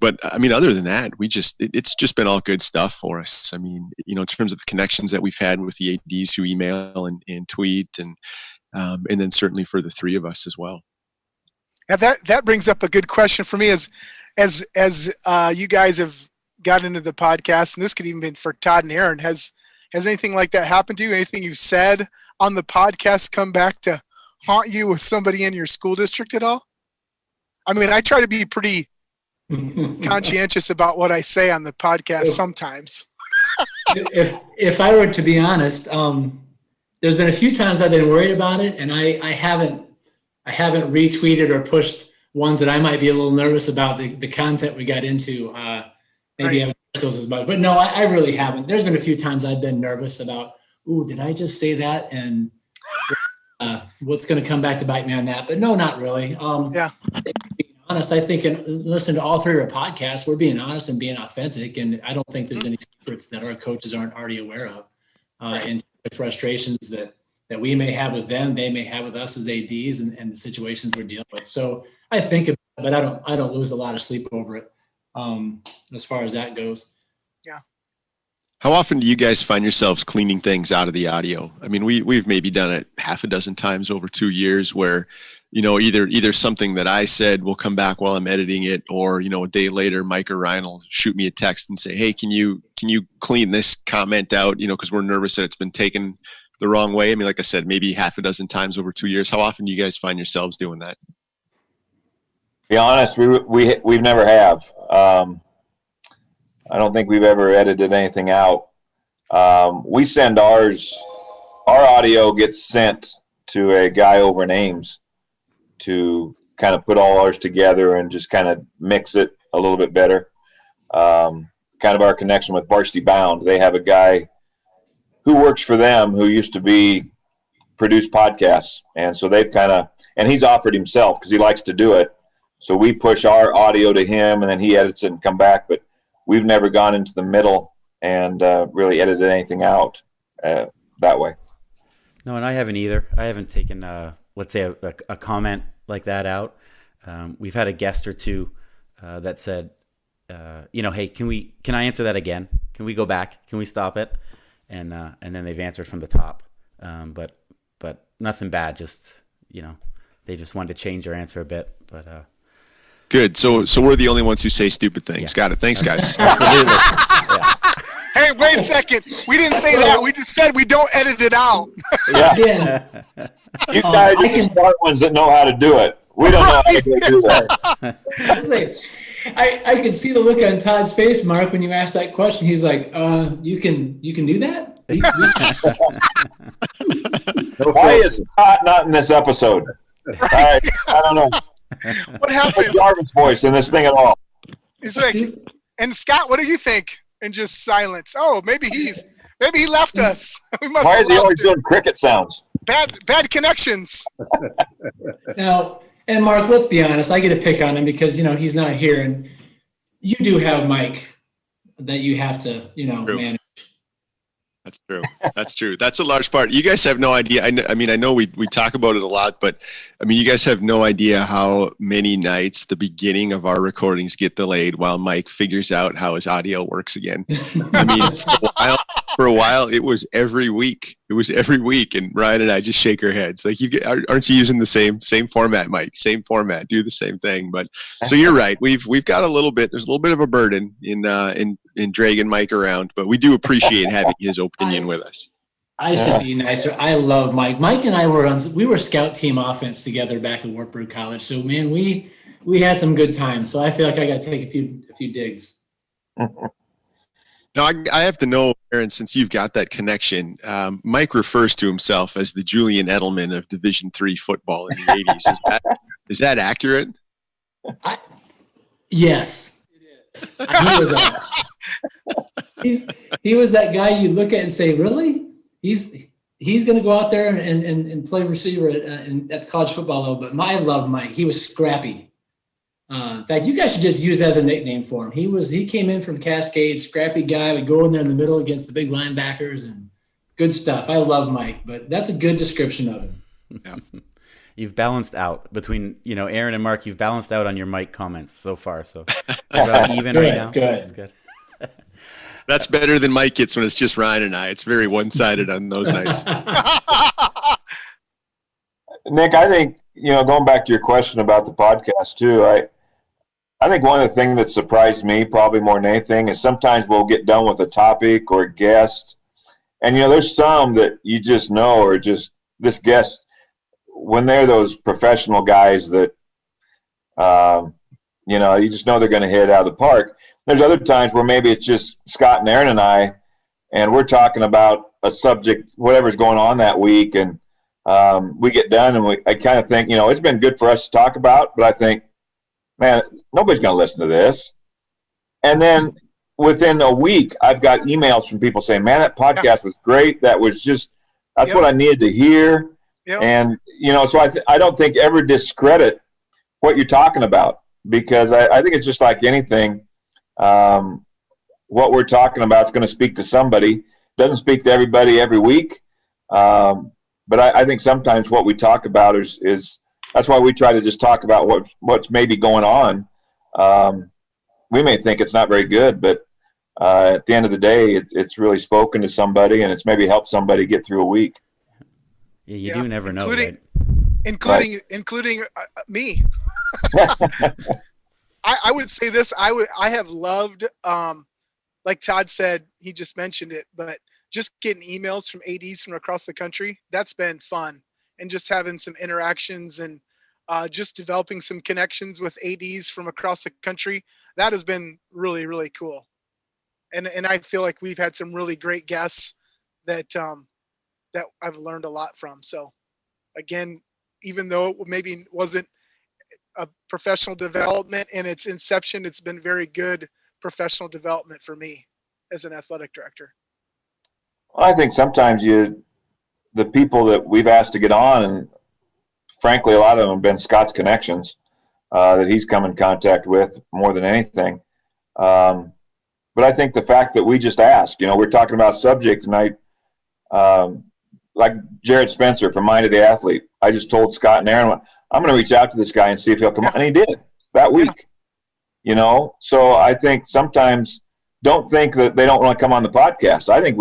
S4: But I mean, other than that, it's just been all good stuff for us. I mean, in terms of the connections that we've had with the ADs who email and tweet, and then certainly for the three of us as well.
S6: Yeah, that brings up a good question for me as you guys have got into the podcast, and this could even be for Todd and Aaron. Has anything like that happened to you? Anything you've said on the podcast come back to haunt you with somebody in your school district at all? I mean, I try to be pretty conscientious about what I say on the podcast sometimes.
S7: if I were to be honest, there's been a few times I've been worried about it, and I haven't retweeted or pushed ones that I might be a little nervous about the content we got into. Maybe I haven't pushed those as much, but no, I really haven't. There's been a few times I've been nervous about, did I just say that? And what's going to come back to bite me on that? But no, not really. Being honest, I think, and listen to all three of our podcasts, we're being honest and being authentic, and I don't think there's any secrets that our coaches aren't already aware of, and the frustrations that we may have with them, they may have with us as ADs, and the situations we're dealing with. So I think about it, but I don't lose a lot of sleep over it, as far as that goes.
S6: Yeah.
S4: How often do you guys find yourselves cleaning things out of the audio? I mean, we've maybe done it half a dozen times over 2 years where, either something that I said will come back while I'm editing it, or, a day later, Mike or Ryan will shoot me a text and say, hey, can you clean this comment out? Because we're nervous that it's been taken the wrong way? I mean, like I said, maybe half a dozen times over 2 years. How often do you guys find yourselves doing that?
S5: To be honest, we've never have. I don't think we've ever edited anything out. We send our audio gets sent to a guy over in Ames to kind of put all ours together and just kind of mix it a little bit better. Kind of our connection with Varsity Bound. They have a guy who works for them who used to produce podcasts. And so they've and he's offered himself because he likes to do it. So we push our audio to him and then he edits it and come back. But we've never gone into the middle and really edited anything out that way.
S2: No, and I haven't either. I haven't taken, let's say, a comment like that out. We've had a guest or two that said, hey, can I answer that again? Can we go back? Can we stop it? And then they've answered from the top. But nothing bad. Just, they just wanted to change their answer a bit. But
S4: good. So we're the only ones who say stupid things. Yeah. Got it. Thanks, guys.
S2: Absolutely. Yeah.
S9: Hey, wait a second. We didn't say that. We just said we don't edit it out.
S5: Yeah. You guys are the smart ones that know how to do it. We don't know how to do that.
S7: I could see the look on Todd's face, Mark, when you asked that question. He's like, you can do that?
S5: Why is Scott not in this episode? I don't know.
S9: What happened?
S5: Jarvis' voice in this thing at all.
S9: He's like, and Scott, what do you think? And just silence. Oh, maybe he left us.
S5: Why is he always doing cricket sounds?
S9: Bad connections.
S7: Now, and Mark, let's be honest. I get to pick on him because he's not here, and you do have Mike that you have to manage.
S4: That's true. That's true. That's a large part. You guys have no idea. I mean, I know we talk about it a lot, but I mean, you guys have no idea how many nights the beginning of our recordings get delayed while Mike figures out how his audio works again. I mean, for a while, it was every week. And Ryan and I just shake our heads like, aren't you using the same format, Mike? Same format. Do the same thing. But so you're right. We've got there's a little bit of a burden in dragging Mike around, but we do appreciate having his opinion with us.
S7: I should be nicer. I love Mike. Mike and I were scout team offense together back at Wartburg College. So man, we had some good times. So I feel like I got to take a few digs.
S4: Now, I have to know, Aaron, since you've got that connection, Mike refers to himself as the Julian Edelman of Division III football in the 80s. Is that accurate?
S7: Yes, it is. He was that guy you look at and say, really? He's going to go out there and play receiver at the college football level. But I love Mike. He was scrappy. In fact, you guys should just use that as a nickname for him. He came in from Cascade, scrappy guy, would go in there in the middle against the big linebackers and good stuff. I love Mike, but that's a good description of him.
S2: Yeah. You've balanced out between, Aaron and Mark, you've balanced out on your Mike comments so far. So even right now.
S7: Good.
S2: That's good.
S4: That's better than Mike gets when it's just Ryan and I. It's very one-sided on those nights.
S5: Nick, I think, going back to your question about the podcast too, I think one of the things that surprised me probably more than anything is sometimes we'll get done with a topic or a guest, and there's some that you just know are just this guest when they're those professional guys that you just know they're going to hit it out of the park. There's other times where maybe it's just Scott and Aaron and I, and we're talking about a subject, whatever's going on that week, and we get done and I kind of think, it's been good for us to talk about, but I think, man, nobody's going to listen to this. And then within a week, I've got emails from people saying, man, that podcast was great. That's what I needed to hear. Yep. And, so I don't think ever discredit what you're talking about, because I think it's just like anything. What we're talking about is going to speak to somebody. Doesn't speak to everybody every week. But I think sometimes what we talk about is that's why we try to just talk about what's maybe going on. We may think it's not very good, but at the end of the day, it's really spoken to somebody, and it's maybe helped somebody get through a week.
S2: Yeah, you do never know,
S9: right? Including me. I would say this. I have loved, like Todd said, he just mentioned it, but just getting emails from ADs from across the country, that's been fun. And just having some interactions and just developing some connections with ADs from across the country, that has been really, really cool. And I feel like we've had some really great guests that that I've learned a lot from. So again, even though it maybe wasn't a professional development in its inception, it's been very good professional development for me as an athletic director.
S5: I think sometimes the people that we've asked to get on, and frankly, a lot of them have been Scott's connections that he's come in contact with more than anything. But I think the fact that we just asked, we're talking about subject, and like Jared Spencer from Mind of the Athlete, I just told Scott and Aaron, I'm going to reach out to this guy and see if he'll come on. And he did that week, So I think sometimes don't think that they don't want to come on the podcast. I think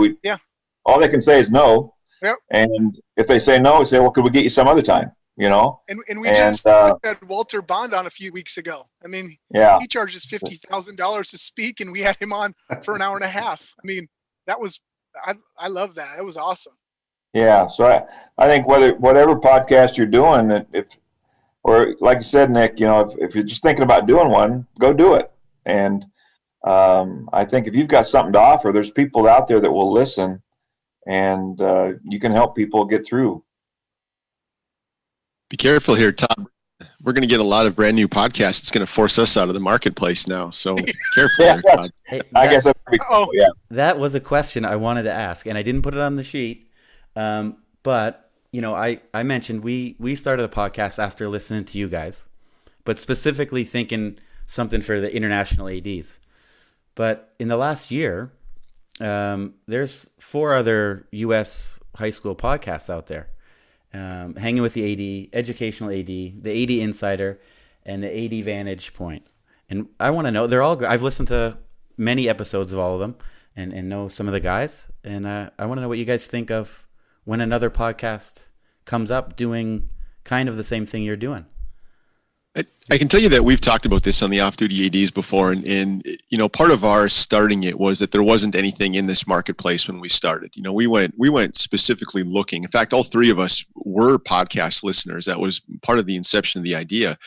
S5: all they can say is no.
S9: Yep.
S5: And if they say no, we say, well, could we get you some other time?
S9: And we just had Walter Bond on a few weeks ago. I mean, he charges $50,000 to speak, and we had him on for an hour and a half. I mean, I love that. It was awesome.
S5: Yeah. So I think whatever podcast you're doing, or like you said, Nick, if you're just thinking about doing one, go do it. And I think if you've got something to offer, there's people out there that will listen, and you can help people get through.
S4: Be careful here, Tom. We're going to get a lot of brand new podcasts. It's going to force us out of the marketplace now. So careful here, Todd.
S2: Hey,
S5: I guess
S2: that was a question I wanted to ask, and I didn't put it on the sheet. But I mentioned we started a podcast after listening to you guys, but specifically thinking something for the international ADs. But in the last year, there's 4 other U.S. high school podcasts out there. Hanging with the AD, Educational AD, the AD Insider, and the AD Vantage Point. And I want to know, they're all, I've listened to many episodes of all of them and know some of the guys. And I want to know what you guys think of when another podcast comes up doing kind of the same thing you're doing.
S4: I can tell you that we've talked about this on the off-duty ADs before, and part of our starting it was that there wasn't anything in this marketplace when we started. We went specifically looking. In fact, all 3 of us were podcast listeners. That was part of the inception of the idea,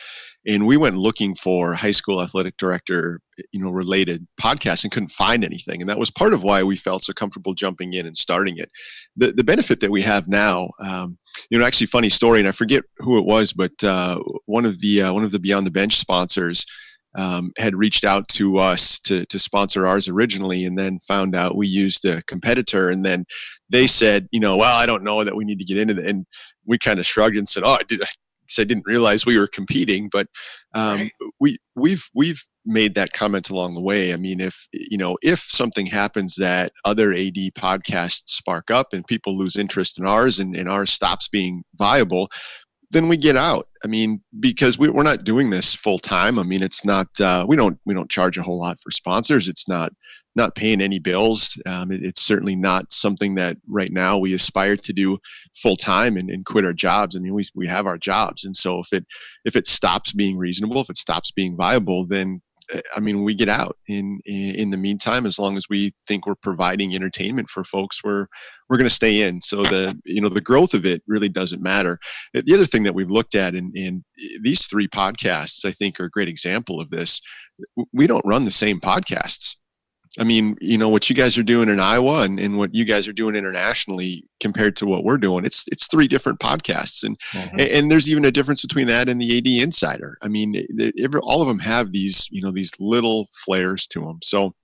S4: and we went looking for high school athletic director, related podcasts and couldn't find anything. And that was part of why we felt so comfortable jumping in and starting it. The benefit that we have now, actually funny story, and I forget who it was, but one of the Beyond the Bench sponsors had reached out to us to sponsor ours originally, and then found out we used a competitor, and then they said, well, I don't know that we need to get into that. And we kind of shrugged and said, I didn't realize we were competing, but we've made that comment along the way. I mean, if something happens that other AD podcasts spark up and people lose interest in ours and ours stops being viable, then we get out. I mean, because we're not doing this full time. I mean, it's not, we don't charge a whole lot for sponsors. It's not paying any bills. It's certainly not something that right now we aspire to do full time and quit our jobs. I mean, we have our jobs. And so if it stops being reasonable, if it stops being viable, then we get out. In the meantime, as long as we think we're providing entertainment for folks, we're going to stay in. So the growth of it really doesn't matter. The other thing that we've looked at, and these 3 podcasts, I think, are a great example of this. We don't run the same podcasts. I mean, what you guys are doing in Iowa and what you guys are doing internationally compared to what we're doing, it's 3 different podcasts. And and there's even a difference between that and the AD Insider. I mean, all of them have these little flares to them. So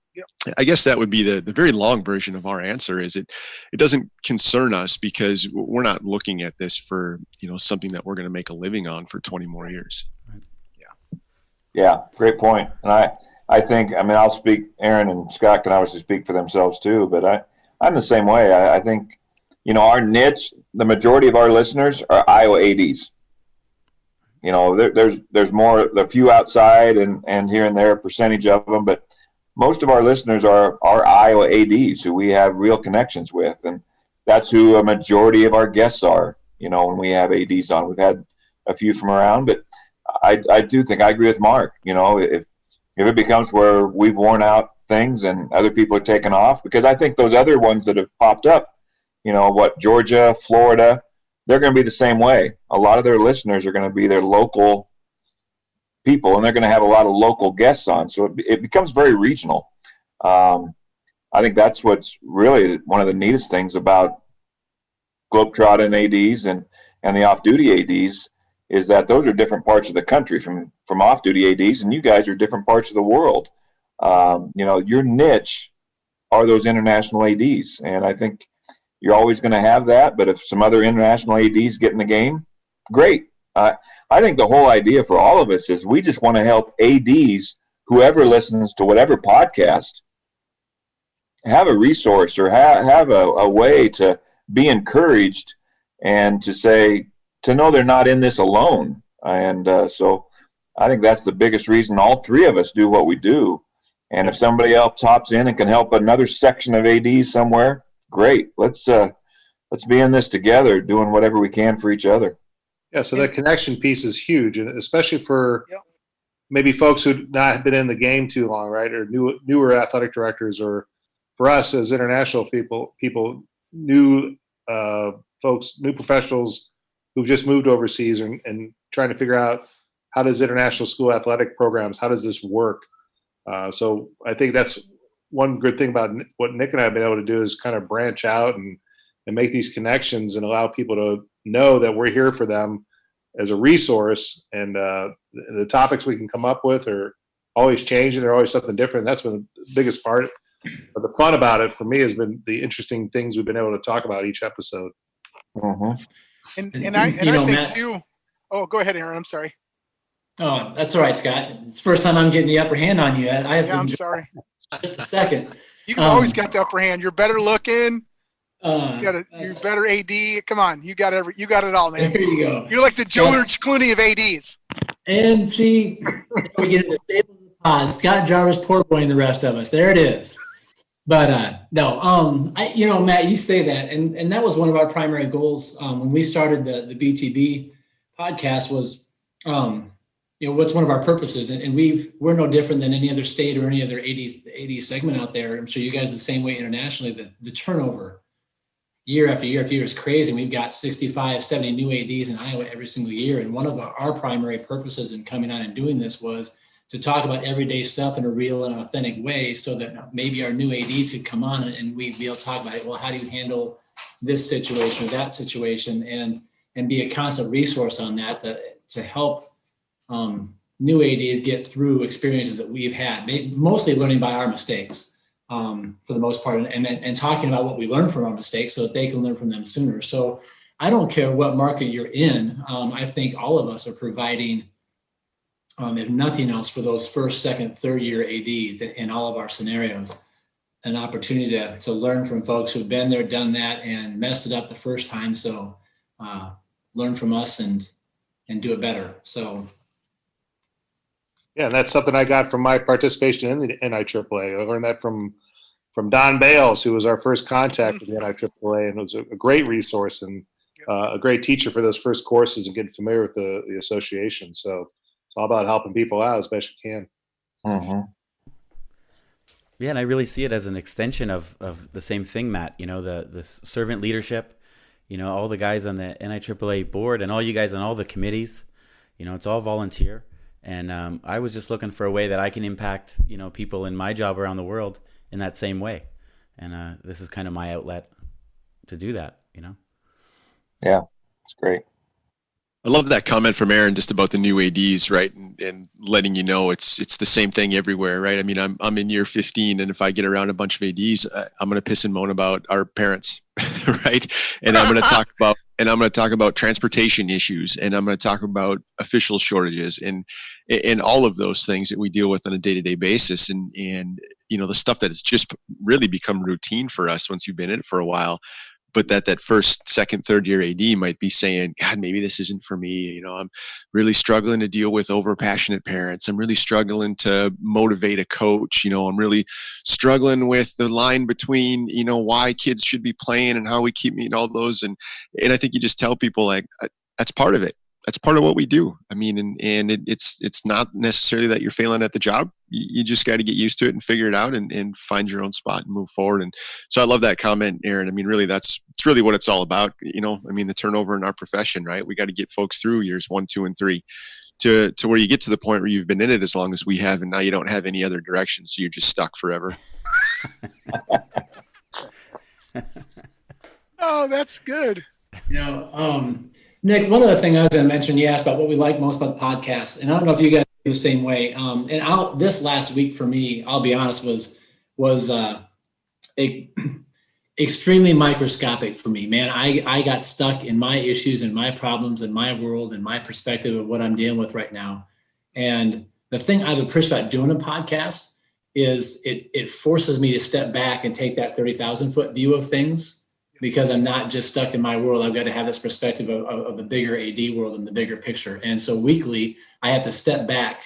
S4: I guess that would be the very long version of our answer is it doesn't concern us because we're not looking at this for, something that we're going to make a living on for 20 more years.
S5: Yeah, great point. And I think, I'll speak, Aaron and Scott can obviously speak for themselves too, but I'm the same way. I think, our niche, the majority of our listeners are Iowa ADs. There's more, a few outside and here and there, a percentage of them, but most of our listeners are Iowa ADs who we have real connections with. And that's who a majority of our guests are, when we have ADs on. We've had a few from around, but I do think I agree with Mark. If it becomes where we've worn out things, and other people are taking off, because I think those other ones that have popped up, Georgia, Florida, they're going to be the same way. A lot of their listeners are going to be their local people, and they're going to have a lot of local guests on. So it becomes very regional. I think that's what's really one of the neatest things about Globetrottin ADs and the off-duty ADs, is that those are different parts of the country from off-duty ADs, and you guys are different parts of the world. Your niche are those international ADs, and I think you're always going to have that. But if some other international ADs get in the game, great. I think the whole idea for all of us is we just want to help ADs, whoever listens to whatever podcast, have a resource or have a way to be encouraged and to know they're not in this alone. And so I think that's the biggest reason all three of us do what we do. And if somebody else hops in and can help another section of ADs somewhere, great. Let's be in this together, doing whatever we can for each other.
S8: Yeah, so that connection piece is huge, and especially for maybe folks who've not been in the game too long, right? Or newer athletic directors, or for us as international people, new folks, new professionals who've just moved overseas and trying to figure out, how does international school athletic programs, how does this work? So I think that's one good thing about what Nick and I have been able to do, is kind of branch out and make these connections and allow people to know that we're here for them as a resource. And the topics we can come up with are always changing. They're always something different. That's been the biggest part. But the fun about it for me has been the interesting things we've been able to talk about each episode.
S5: Mm-hmm.
S9: And I think
S7: Matt,
S9: too. Oh, go ahead, Aaron. I'm sorry.
S7: Oh, that's all right, Scott. It's the first time I'm getting the upper hand on you.
S9: I'm sorry.
S7: Just a second.
S9: You can always get the upper hand. You're better looking. You're better AD. Come on, you got it all, man.
S7: There you go.
S9: You're like the George Clooney of ADs.
S7: And see, we get into stable pause. Scott Jarvis, poor boy, and the rest of us. There it is. But no, Matt, you say that, and that was one of our primary goals when we started the BTB podcast. Was what's one of our purposes, and we're no different than any other state or any other AD segment out there. I'm sure you guys are the same way internationally. The turnover year after year after year is crazy. We've got 65, 70 new ADs in Iowa every single year. And one of our primary purposes in coming on and doing this was to talk about everyday stuff in a real and authentic way, so that maybe our new ADs could come on and we'd be able to talk about it. Well, how do you handle this situation or that situation, and be a constant resource on that to help new ADs get through experiences that we've had, mostly learning by our mistakes. For the most part, and talking about what we learned from our mistakes so that they can learn from them sooner. So I don't care what market you're in. I think all of us are providing, if nothing else, for those first, second, third year ADs in all of our scenarios, an opportunity to learn from folks who've been there, done that, and messed it up the first time. So learn from us and do it better. So.
S8: Yeah, that's something I got from my participation in the NIAAA. I learned that from Don Bales, who was our first contact with the NIAAA, and was a great resource and a great teacher for those first courses and getting familiar with the association. So it's all about helping people out as best you can.
S5: Mm-hmm.
S2: Yeah, and I really see it as an extension of the same thing, Matt. The servant leadership, all the guys on the NIAAA board and all you guys on all the committees, it's all volunteer. And I was just looking for a way that I can impact, people in my job around the world in that same way. And this is kind of my outlet to do that,
S5: Yeah, it's great.
S4: I love that comment from Aaron just about the new ADs, right? And letting it's the same thing everywhere, right? I mean, I'm in year 15, and if I get around a bunch of ADs, I'm going to piss and moan about our parents, right? And I'm going to talk about transportation issues, and I'm going to talk about official shortages and all of those things that we deal with on a day-to-day basis. And the stuff that has just really become routine for us once you've been in it for a while. But that first, second, third year AD might be saying, God, maybe this isn't for me. I'm really struggling to deal with over-passionate parents. I'm really struggling to motivate a coach. I'm really struggling with the line between, why kids should be playing and how we keep meeting all those. And I think you just tell people, like, that's part of it. that's part of what we do. I mean, and it's not necessarily that you're failing at the job. You just got to get used to it and figure it out and find your own spot and move forward. And so I love that comment, Aaron. I mean, really, it's really what it's all about. I mean, the turnover in our profession, right? We got to get folks through years 1, 2, and 3 to where you get to the point where you've been in it as long as we have, and now you don't have any other direction, so you're just stuck forever.
S9: Oh, that's good.
S7: Nick, one other thing I was going to mention, you asked about what we like most about the podcast, and I don't know if you guys do the same way. This last week for me, I'll be honest, was extremely microscopic for me, man. I got stuck in my issues and my problems and my world and my perspective of what I'm dealing with right now. And the thing I've appreciated about doing a podcast is it forces me to step back and take that 30,000 foot view of things, because I'm not just stuck in my world. I've got to have this perspective of the bigger AD world and the bigger picture. And so weekly, I have to step back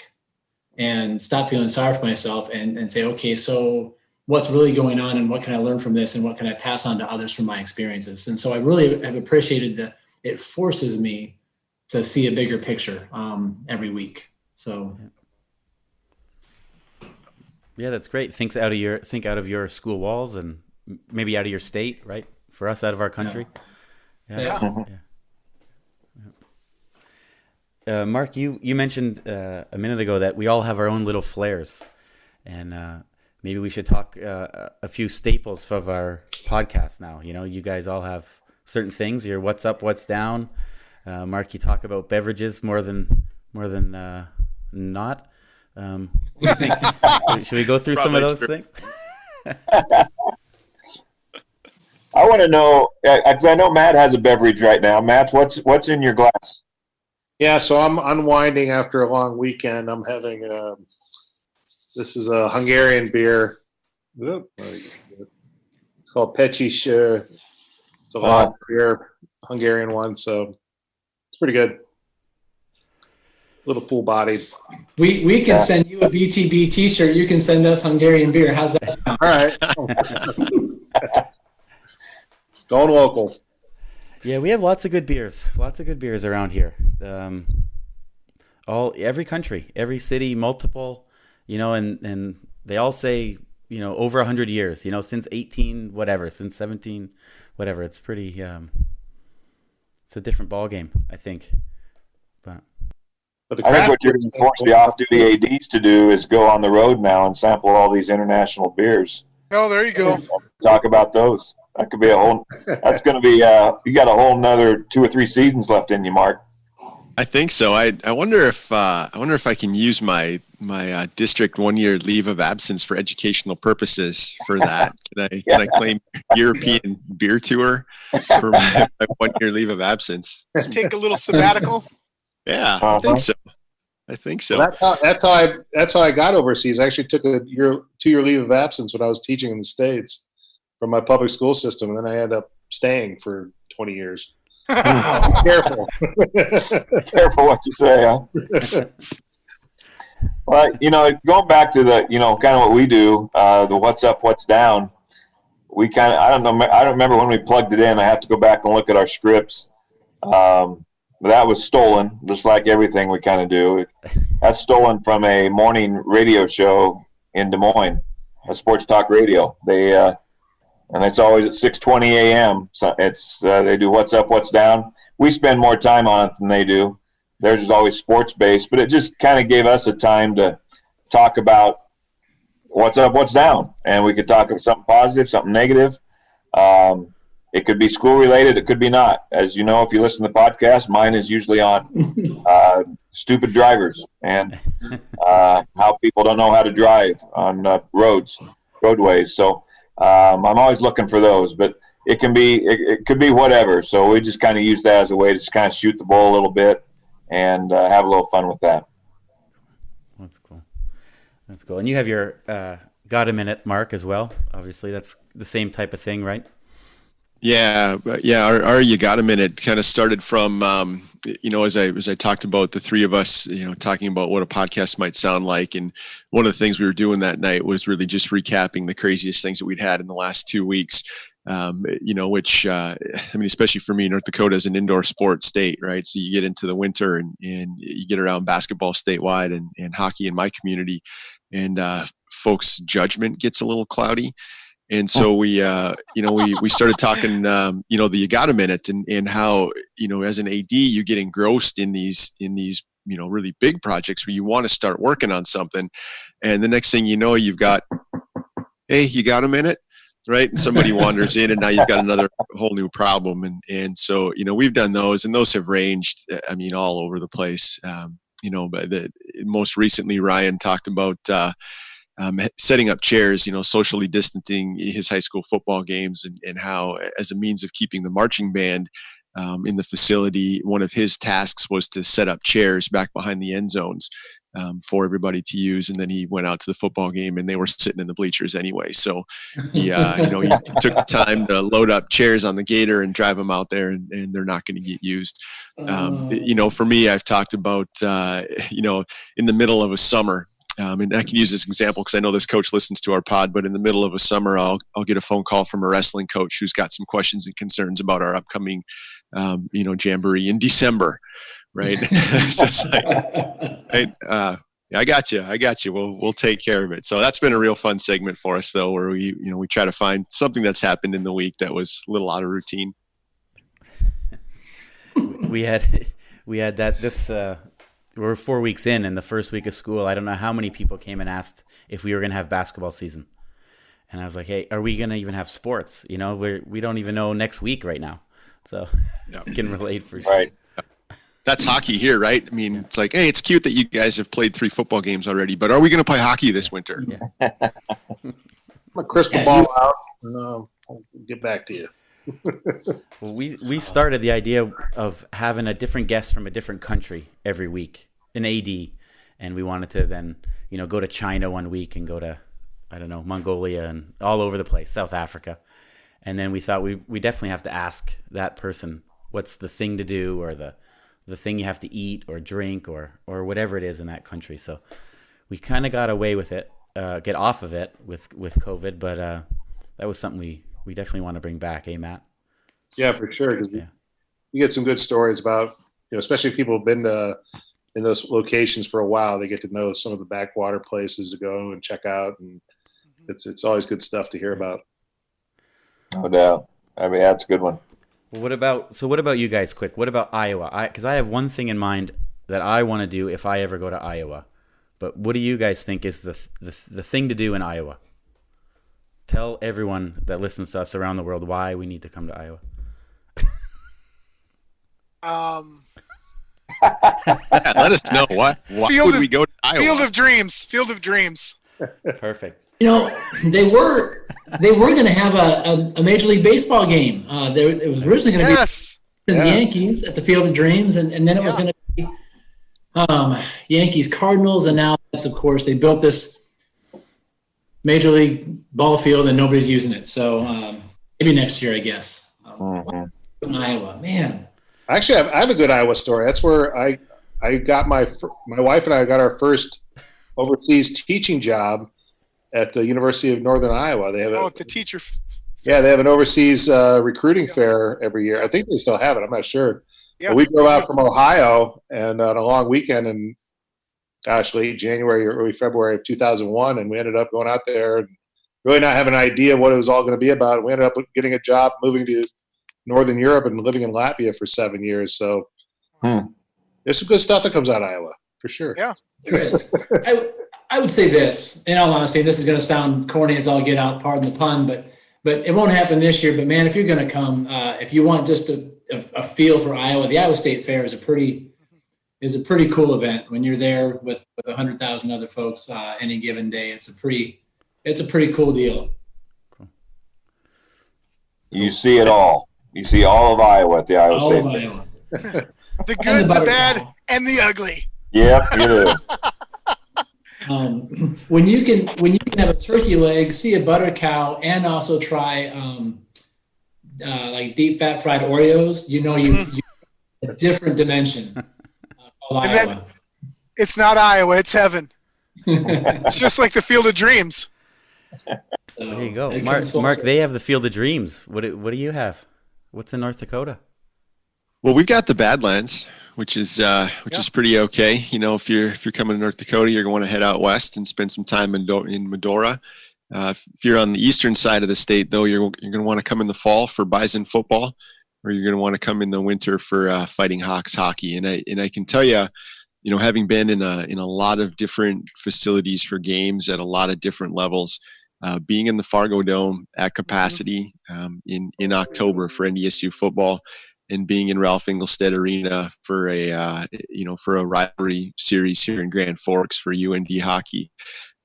S7: and stop feeling sorry for myself and say, okay, so what's really going on and what can I learn from this and what can I pass on to others from my experiences? And so I really have appreciated that it forces me to see a bigger picture every week. So.
S2: Yeah, that's great. Think out of your school walls and maybe out of your state, right? For us, out of our country.
S9: Yeah.
S2: Mark, you mentioned a minute ago that we all have our own little flares, and maybe we should talk a few staples of our podcast now. You guys all have certain things. Your what's up, what's down. Mark, you talk about beverages more than not. What do you think? Should we go through some of those things?
S5: I want to know, because I know Matt has a beverage right now. Matt, what's in your glass?
S8: Yeah, so I'm unwinding after a long weekend. I'm having this is a Hungarian beer. It's called Pecsis. It's a lager beer, Hungarian one, so it's pretty good. A little full-bodied.
S7: We can send you a BTB T-shirt. You can send us Hungarian beer. How's that sound?
S8: All right. Going local.
S2: Yeah, we have lots of good beers around here. Every country, every city, multiple, and they all say, over 100 years, since 17, whatever. It's pretty, it's a different ball game, I think. But
S5: I think what you're going to force the off-duty ADs to do is go on the road now and sample all these international beers.
S9: Oh, there you go.
S5: Talk about those. That could be that's going to be, you got a whole nother 2 or 3 seasons left in you, Mark.
S4: I think so. I wonder if I can use my district 1 year leave of absence for educational purposes for that. Can I claim European beer tour for my 1 year leave of absence?
S9: Take a little sabbatical.
S4: Yeah, I think so.
S8: Well, that's how I got overseas. I actually took a 2-year leave of absence when I was teaching in the States from my public school system, and then I ended up staying for 20 years. Careful.
S5: Careful what you say, huh? Well, going back to the, kind of what we do, the what's up, what's down, we kind of, I don't remember when we plugged it in. I have to go back and look at our scripts. But that was stolen, just like everything we kind of do. That's stolen from a morning radio show in Des Moines, a sports talk radio. And it's always at 6:20 a.m. So it's they do what's up, what's down. We spend more time on it than they do. Theirs is always sports based, but it just kind of gave us a time to talk about what's up, what's down, and we could talk about something positive, something negative. It could be school related, it could be not. As you know, if you listen to the podcast, mine is usually on stupid drivers and how people don't know how to drive on roadways. So. I'm always looking for those, but it could be whatever. So we just kind of use that as a way to just kind of shoot the ball a little bit and have a little fun with that.
S2: That's cool. And you have your Got a Minute, Mark, as well. Obviously, that's the same type of thing, right?
S4: Yeah. Our You Got a Minute kind of started from, as I talked about the three of us, talking about what a podcast might sound like. And one of the things we were doing that night was really just recapping the craziest things that we'd had in the last 2 weeks. which, I mean, especially for me, North Dakota is an indoor sports state, right? So you get into the winter and you get around basketball statewide and hockey in my community, and folks' judgment gets a little cloudy. And so we started talking, the you got a minute and how, as an AD, you get engrossed in these, really big projects where you want to start working on something. And the next thing you know, you've got, hey, you got a minute? Right. And somebody wanders in and now you've got another whole new problem. And so, we've done those, and those have ranged, all over the place. But most recently, Ryan talked about, setting up chairs, socially distancing his high school football games, and how, as a means of keeping the marching band in the facility, one of his tasks was to set up chairs back behind the end zones for everybody to use. And then he went out to the football game and they were sitting in the bleachers anyway. So he took the time to load up chairs on the gator and drive them out there, and they're not going to get used. For me, I've talked about, in the middle of a summer, and I can use this example because I know this coach listens to our pod, but in the middle of a summer, I'll get a phone call from a wrestling coach who's got some questions and concerns about our upcoming, jamboree in December, right? So it's like, right, I got you. We'll take care of it. So that's been a real fun segment for us, though, where we try to find something that's happened in the week that was a little out of routine.
S2: We had that this. We're 4 weeks in the first week of school, I don't know how many people came and asked if we were going to have basketball season. And I was like, hey, are we going to even have sports? We don't even know next week right now. So I can relate for sure.
S4: Right. That's hockey here, right? I mean, it's like, hey, it's cute that you guys have played 3 football games already, but are we going to play hockey this winter?
S2: Yeah.
S8: My crystal ball out. I'll get back to you.
S2: Well, we started the idea of having a different guest from a different country every week, an AD, and we wanted to then, go to China one week and go to, Mongolia and all over the place, South Africa. And then we thought we definitely have to ask that person what's the thing to do, or the thing you have to eat or drink or whatever it is in that country. So we kind of got away with it, get off of it with COVID, but that was something we definitely want to bring back, Matt?
S8: Yeah, for sure. Because you get some good stories about, especially if people have been in those locations for a while, they get to know some of the backwater places to go and check out. And it's always good stuff to hear about.
S5: No doubt. I mean, that's a good one.
S2: Well, what about you guys, quick? What about Iowa? Because I have one thing in mind that I want to do if I ever go to Iowa. But what do you guys think is the thing to do in Iowa? Tell everyone that listens to us around the world why we need to come to Iowa.
S4: Let us know why would we go to Iowa?
S9: Field of Dreams.
S2: Perfect.
S7: They were going to have a Major League Baseball game. It was originally going to be the Yankees at the Field of Dreams, and then it was going to be Yankees Cardinals, and now that's, of course, they built this Major League ball field and nobody's using it. So maybe next year, I guess. In Iowa, man.
S8: Actually, I have a good Iowa story. That's where I got my wife and I got our first overseas teaching job at the University of Northern Iowa. They have
S9: the teacher.
S8: Yeah, they have an overseas recruiting fair every year. I think they still have it. I'm not sure.
S9: Yeah.
S8: But we drove out from Ohio and on a long weekend in, late January or early February of 2001, and we ended up going out there and really not having an idea what it was all going to be about. We ended up getting a job moving to Northern Europe and living in Latvia for 7 years. So there's some good stuff that comes out of Iowa, for sure.
S9: Yeah.
S7: I would say this, in all honesty, this is going to sound corny as all get out, pardon the pun, but it won't happen this year. But, man, if you're going to come, if you want just a feel for Iowa, the Iowa State Fair is a pretty cool event. When you're there with 100,000 other folks any given day, it's a pretty cool deal.
S2: Cool.
S5: You see it all. You see all of Iowa at the Iowa State Fair.
S7: Iowa.
S9: The good, the bad, and the ugly.
S5: Yep, you do.
S7: When you can have a turkey leg, see a butter cow, and also try like deep fat fried Oreos, you've a different dimension.
S9: And then it's not Iowa, it's heaven. It's just like the Field of Dreams.
S7: So
S2: There you go.
S7: it
S2: Mark,
S7: comes full
S2: Mark,
S7: circle.
S2: they have the Field of Dreams. What do you have? What's in North Dakota?
S4: Well, we've got the Badlands, which is pretty okay. You know, if you're coming to North Dakota, you're going to head out west and spend some time in Medora. If you're on the eastern side of the state, though, you're going to want to come in the fall for Bison football, or you're going to want to come in the winter for Fighting Hawks hockey. And I can tell you, you know, having been in a lot of different facilities for games at a lot of different levels, being in the Fargo Dome at capacity in October for NDSU football, and being in Ralph Engelstead Arena for a rivalry series here in Grand Forks for UND hockey,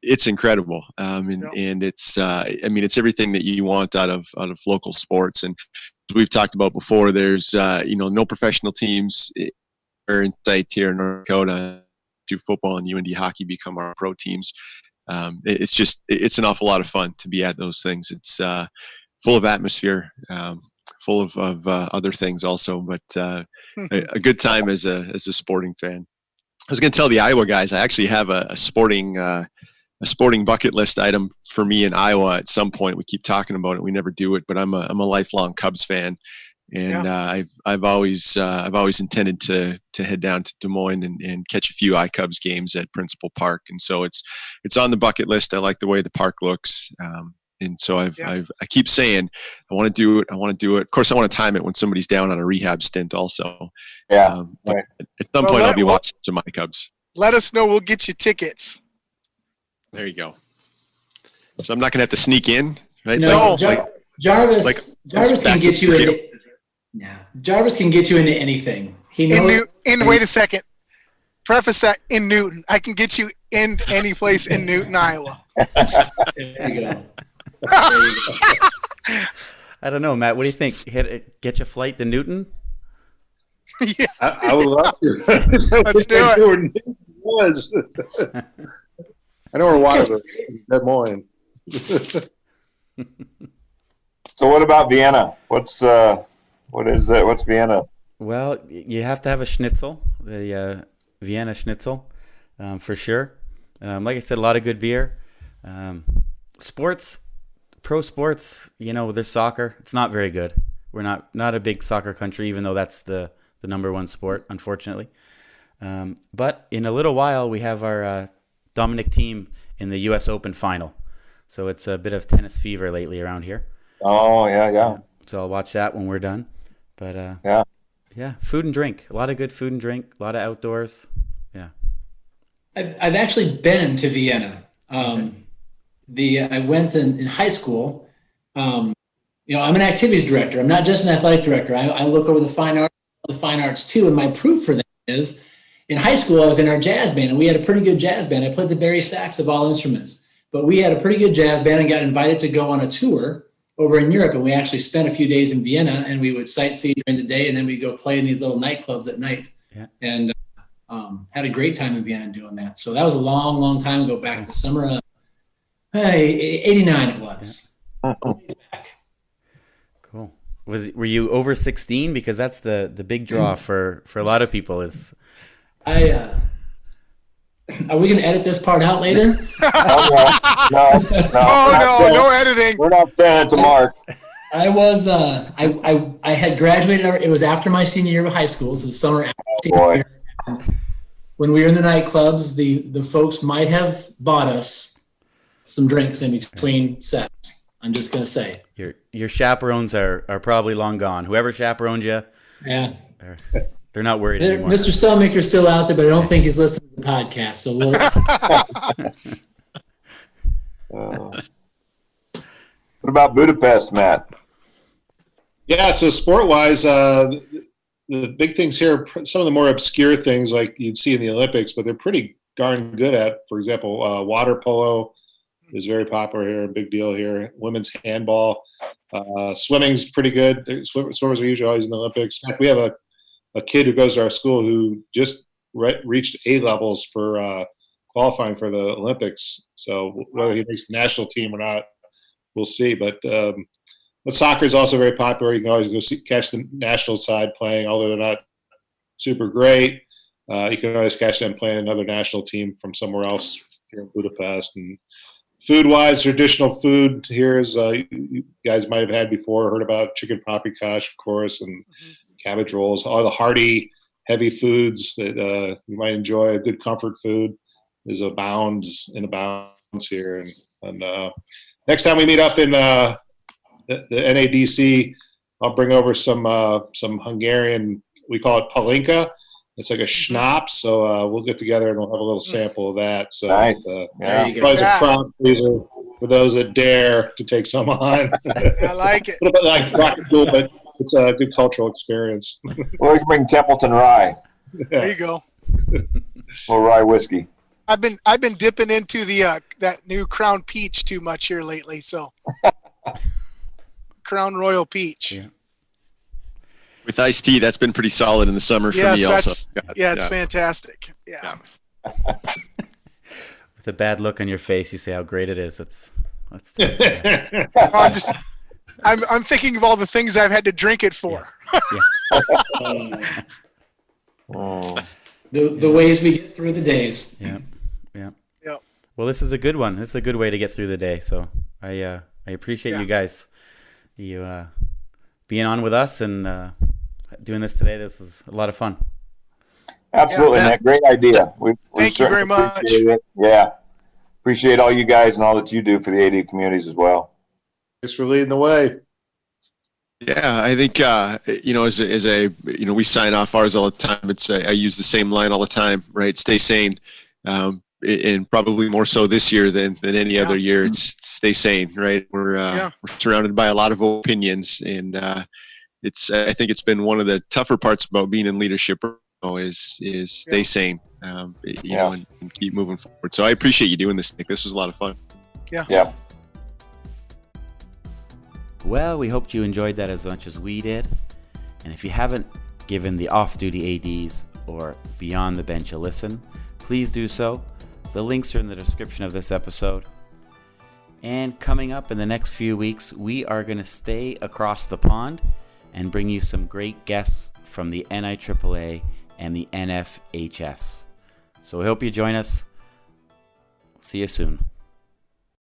S4: it's incredible. And it's it's everything that you want out of local sports. And as we've talked about before, there's no professional teams are in sight here in North Dakota. Do football and UND hockey become our pro teams. It's an awful lot of fun to be at those things. It's full of atmosphere, full of other things also, but a good time as a sporting fan. I was going to tell the Iowa guys, I actually have a sporting bucket list item for me in Iowa at some point. We keep talking about it, we never do it, but I'm a lifelong Cubs fan, and I've always intended to head down to Des Moines and catch a few iCubs games at Principal Park, and so it's on the bucket list. I like the way the park looks. And so I keep saying, I want to do it. I want to do it. Of course, I want to time it when somebody's down on a rehab stint also.
S5: Yeah.
S4: But
S5: Right.
S4: at some point, I'll be watching some my Cubs.
S9: Let us know. We'll get you tickets.
S4: There you go. So I'm not going to have to sneak in, right?
S7: No, Jarvis can get you
S4: into.
S7: into. Yeah, Jarvis can get you into anything. He knows.
S9: Wait a second. Preface that in Newton. I can get you in any place in Newton, Iowa.
S7: There you go.
S2: I don't know, Matt. What do you think? Get your flight to Newton?
S9: Yeah.
S8: I would love to.
S9: Let's do it.
S8: Where Newton was. I know where water is. Des Moines.
S5: So what about Vienna? What is it? What's Vienna?
S2: Well, you have to have a schnitzel, the Vienna schnitzel, for sure. Like I said, a lot of good beer. Sports, pro sports, there's soccer. It's not very good. We're not a big soccer country, even though that's the number one sport, unfortunately. But in a little while, we have our Dominic team in the U.S. Open final. So it's a bit of tennis fever lately around here.
S5: Oh, yeah.
S2: So I'll watch that when we're done. But yeah, food and drink. A lot of good food and drink. A lot of outdoors. Yeah.
S7: I've actually been to Vienna. I went in high school. I'm an activities director. I'm not just an athletic director. I look over the fine arts too. And my proof for that is, in high school, I was in our jazz band, and we had a pretty good jazz band. I played the bari sax of all instruments, but we had a pretty good jazz band and got invited to go on a tour over in Europe. And we actually spent a few days in Vienna, and we would sightsee during the day, and then we'd go play in these little nightclubs at night.
S2: Yeah.
S7: And had a great time in Vienna doing that. So that was a long, long time ago, back to summer of 89 it was.
S5: Yeah.
S2: Cool. Were you over 16? Because that's the big draw for a lot of people is.
S7: Are we going to edit this part out later?
S5: No,
S9: No editing.
S5: We're not sending it to Mark.
S7: I was I had graduated. It was after my senior year of high school. So summer after senior year. When we were in the nightclubs, the folks might have bought us some drinks in between sets. I'm just going to say.
S2: Your chaperones are probably long gone. Whoever chaperoned you,
S7: yeah,
S2: they're not worried anymore.
S7: Mr. Stelmaker's still out there, but I don't think he's listening to the podcast. So
S5: What about Budapest, Matt?
S8: Yeah, so sport-wise, the big things here, some of the more obscure things like you'd see in the Olympics, but they're pretty darn good at. For example, water polo is very popular here, a big deal here. Women's handball, swimming's pretty good. Swimmers are usually always in the Olympics. In fact, we have a kid who goes to our school who just reached A levels for qualifying for the Olympics. So whether he makes the national team or not, we'll see. But soccer is also very popular. You can always go catch the national side playing, although they're not super great. You can always catch them playing another national team from somewhere else here in Budapest. And food-wise, traditional food here is you guys might have had before, heard about chicken paprikash, of course, and cabbage rolls. All the hearty, heavy foods that you might enjoy. A good comfort food is abounds here. And next time we meet up in the NADC, I'll bring over some Hungarian. We call it palinka. It's like a schnapps. So we'll get together and we'll have a little sample of that. So
S5: Nice.
S7: There you go.
S8: probably a crowd pleaser for those that dare to take some on.
S9: I like it.
S8: A little bit like rocket pool, but it's a good cultural experience.
S5: Well, we can bring Templeton rye,
S9: There you go.
S5: or rye whiskey.
S9: I've been dipping into the that new Crown Peach too much here lately. So Crown Royal Peach.
S2: Yeah.
S4: With iced tea, that's been pretty solid in the summer for me also.
S9: It's fantastic. Yeah.
S2: With a bad look on your face, you say how great it is. That's
S9: I'm thinking of all the things I've had to drink it for.
S7: The ways we get through the days.
S2: Yeah.
S9: Yep.
S2: Well, this is a good one. This is a good way to get through the day. So I appreciate you guys, being on with us and doing this today. This was a lot of fun.
S5: Absolutely,
S9: Yeah.
S5: Nick. Great idea. We
S9: Thank you very
S5: certainly
S9: much.
S5: appreciate it. Yeah. Appreciate all you guys and all that you do for the AD communities as well.
S8: Thanks for leading the way.
S4: Yeah, I think we sign off ours all the time. I use the same line all the time, right? Stay sane, and probably more so this year than any other year. It's stay sane, right? We're surrounded by a lot of opinions, and I think it's been one of the tougher parts about being in leadership is stay sane, and keep moving forward. So I appreciate you doing this, Nick. This was a lot of fun.
S5: Yeah.
S2: Well, we hoped you enjoyed that as much as we did. And if you haven't given the off-duty ADs or Beyond the Bench a listen, please do so. The links are in the description of this episode. And coming up in the next few weeks, we are going to stay across the pond and bring you some great guests from the NIAAA and the NFHS. So we hope you join us. See you soon.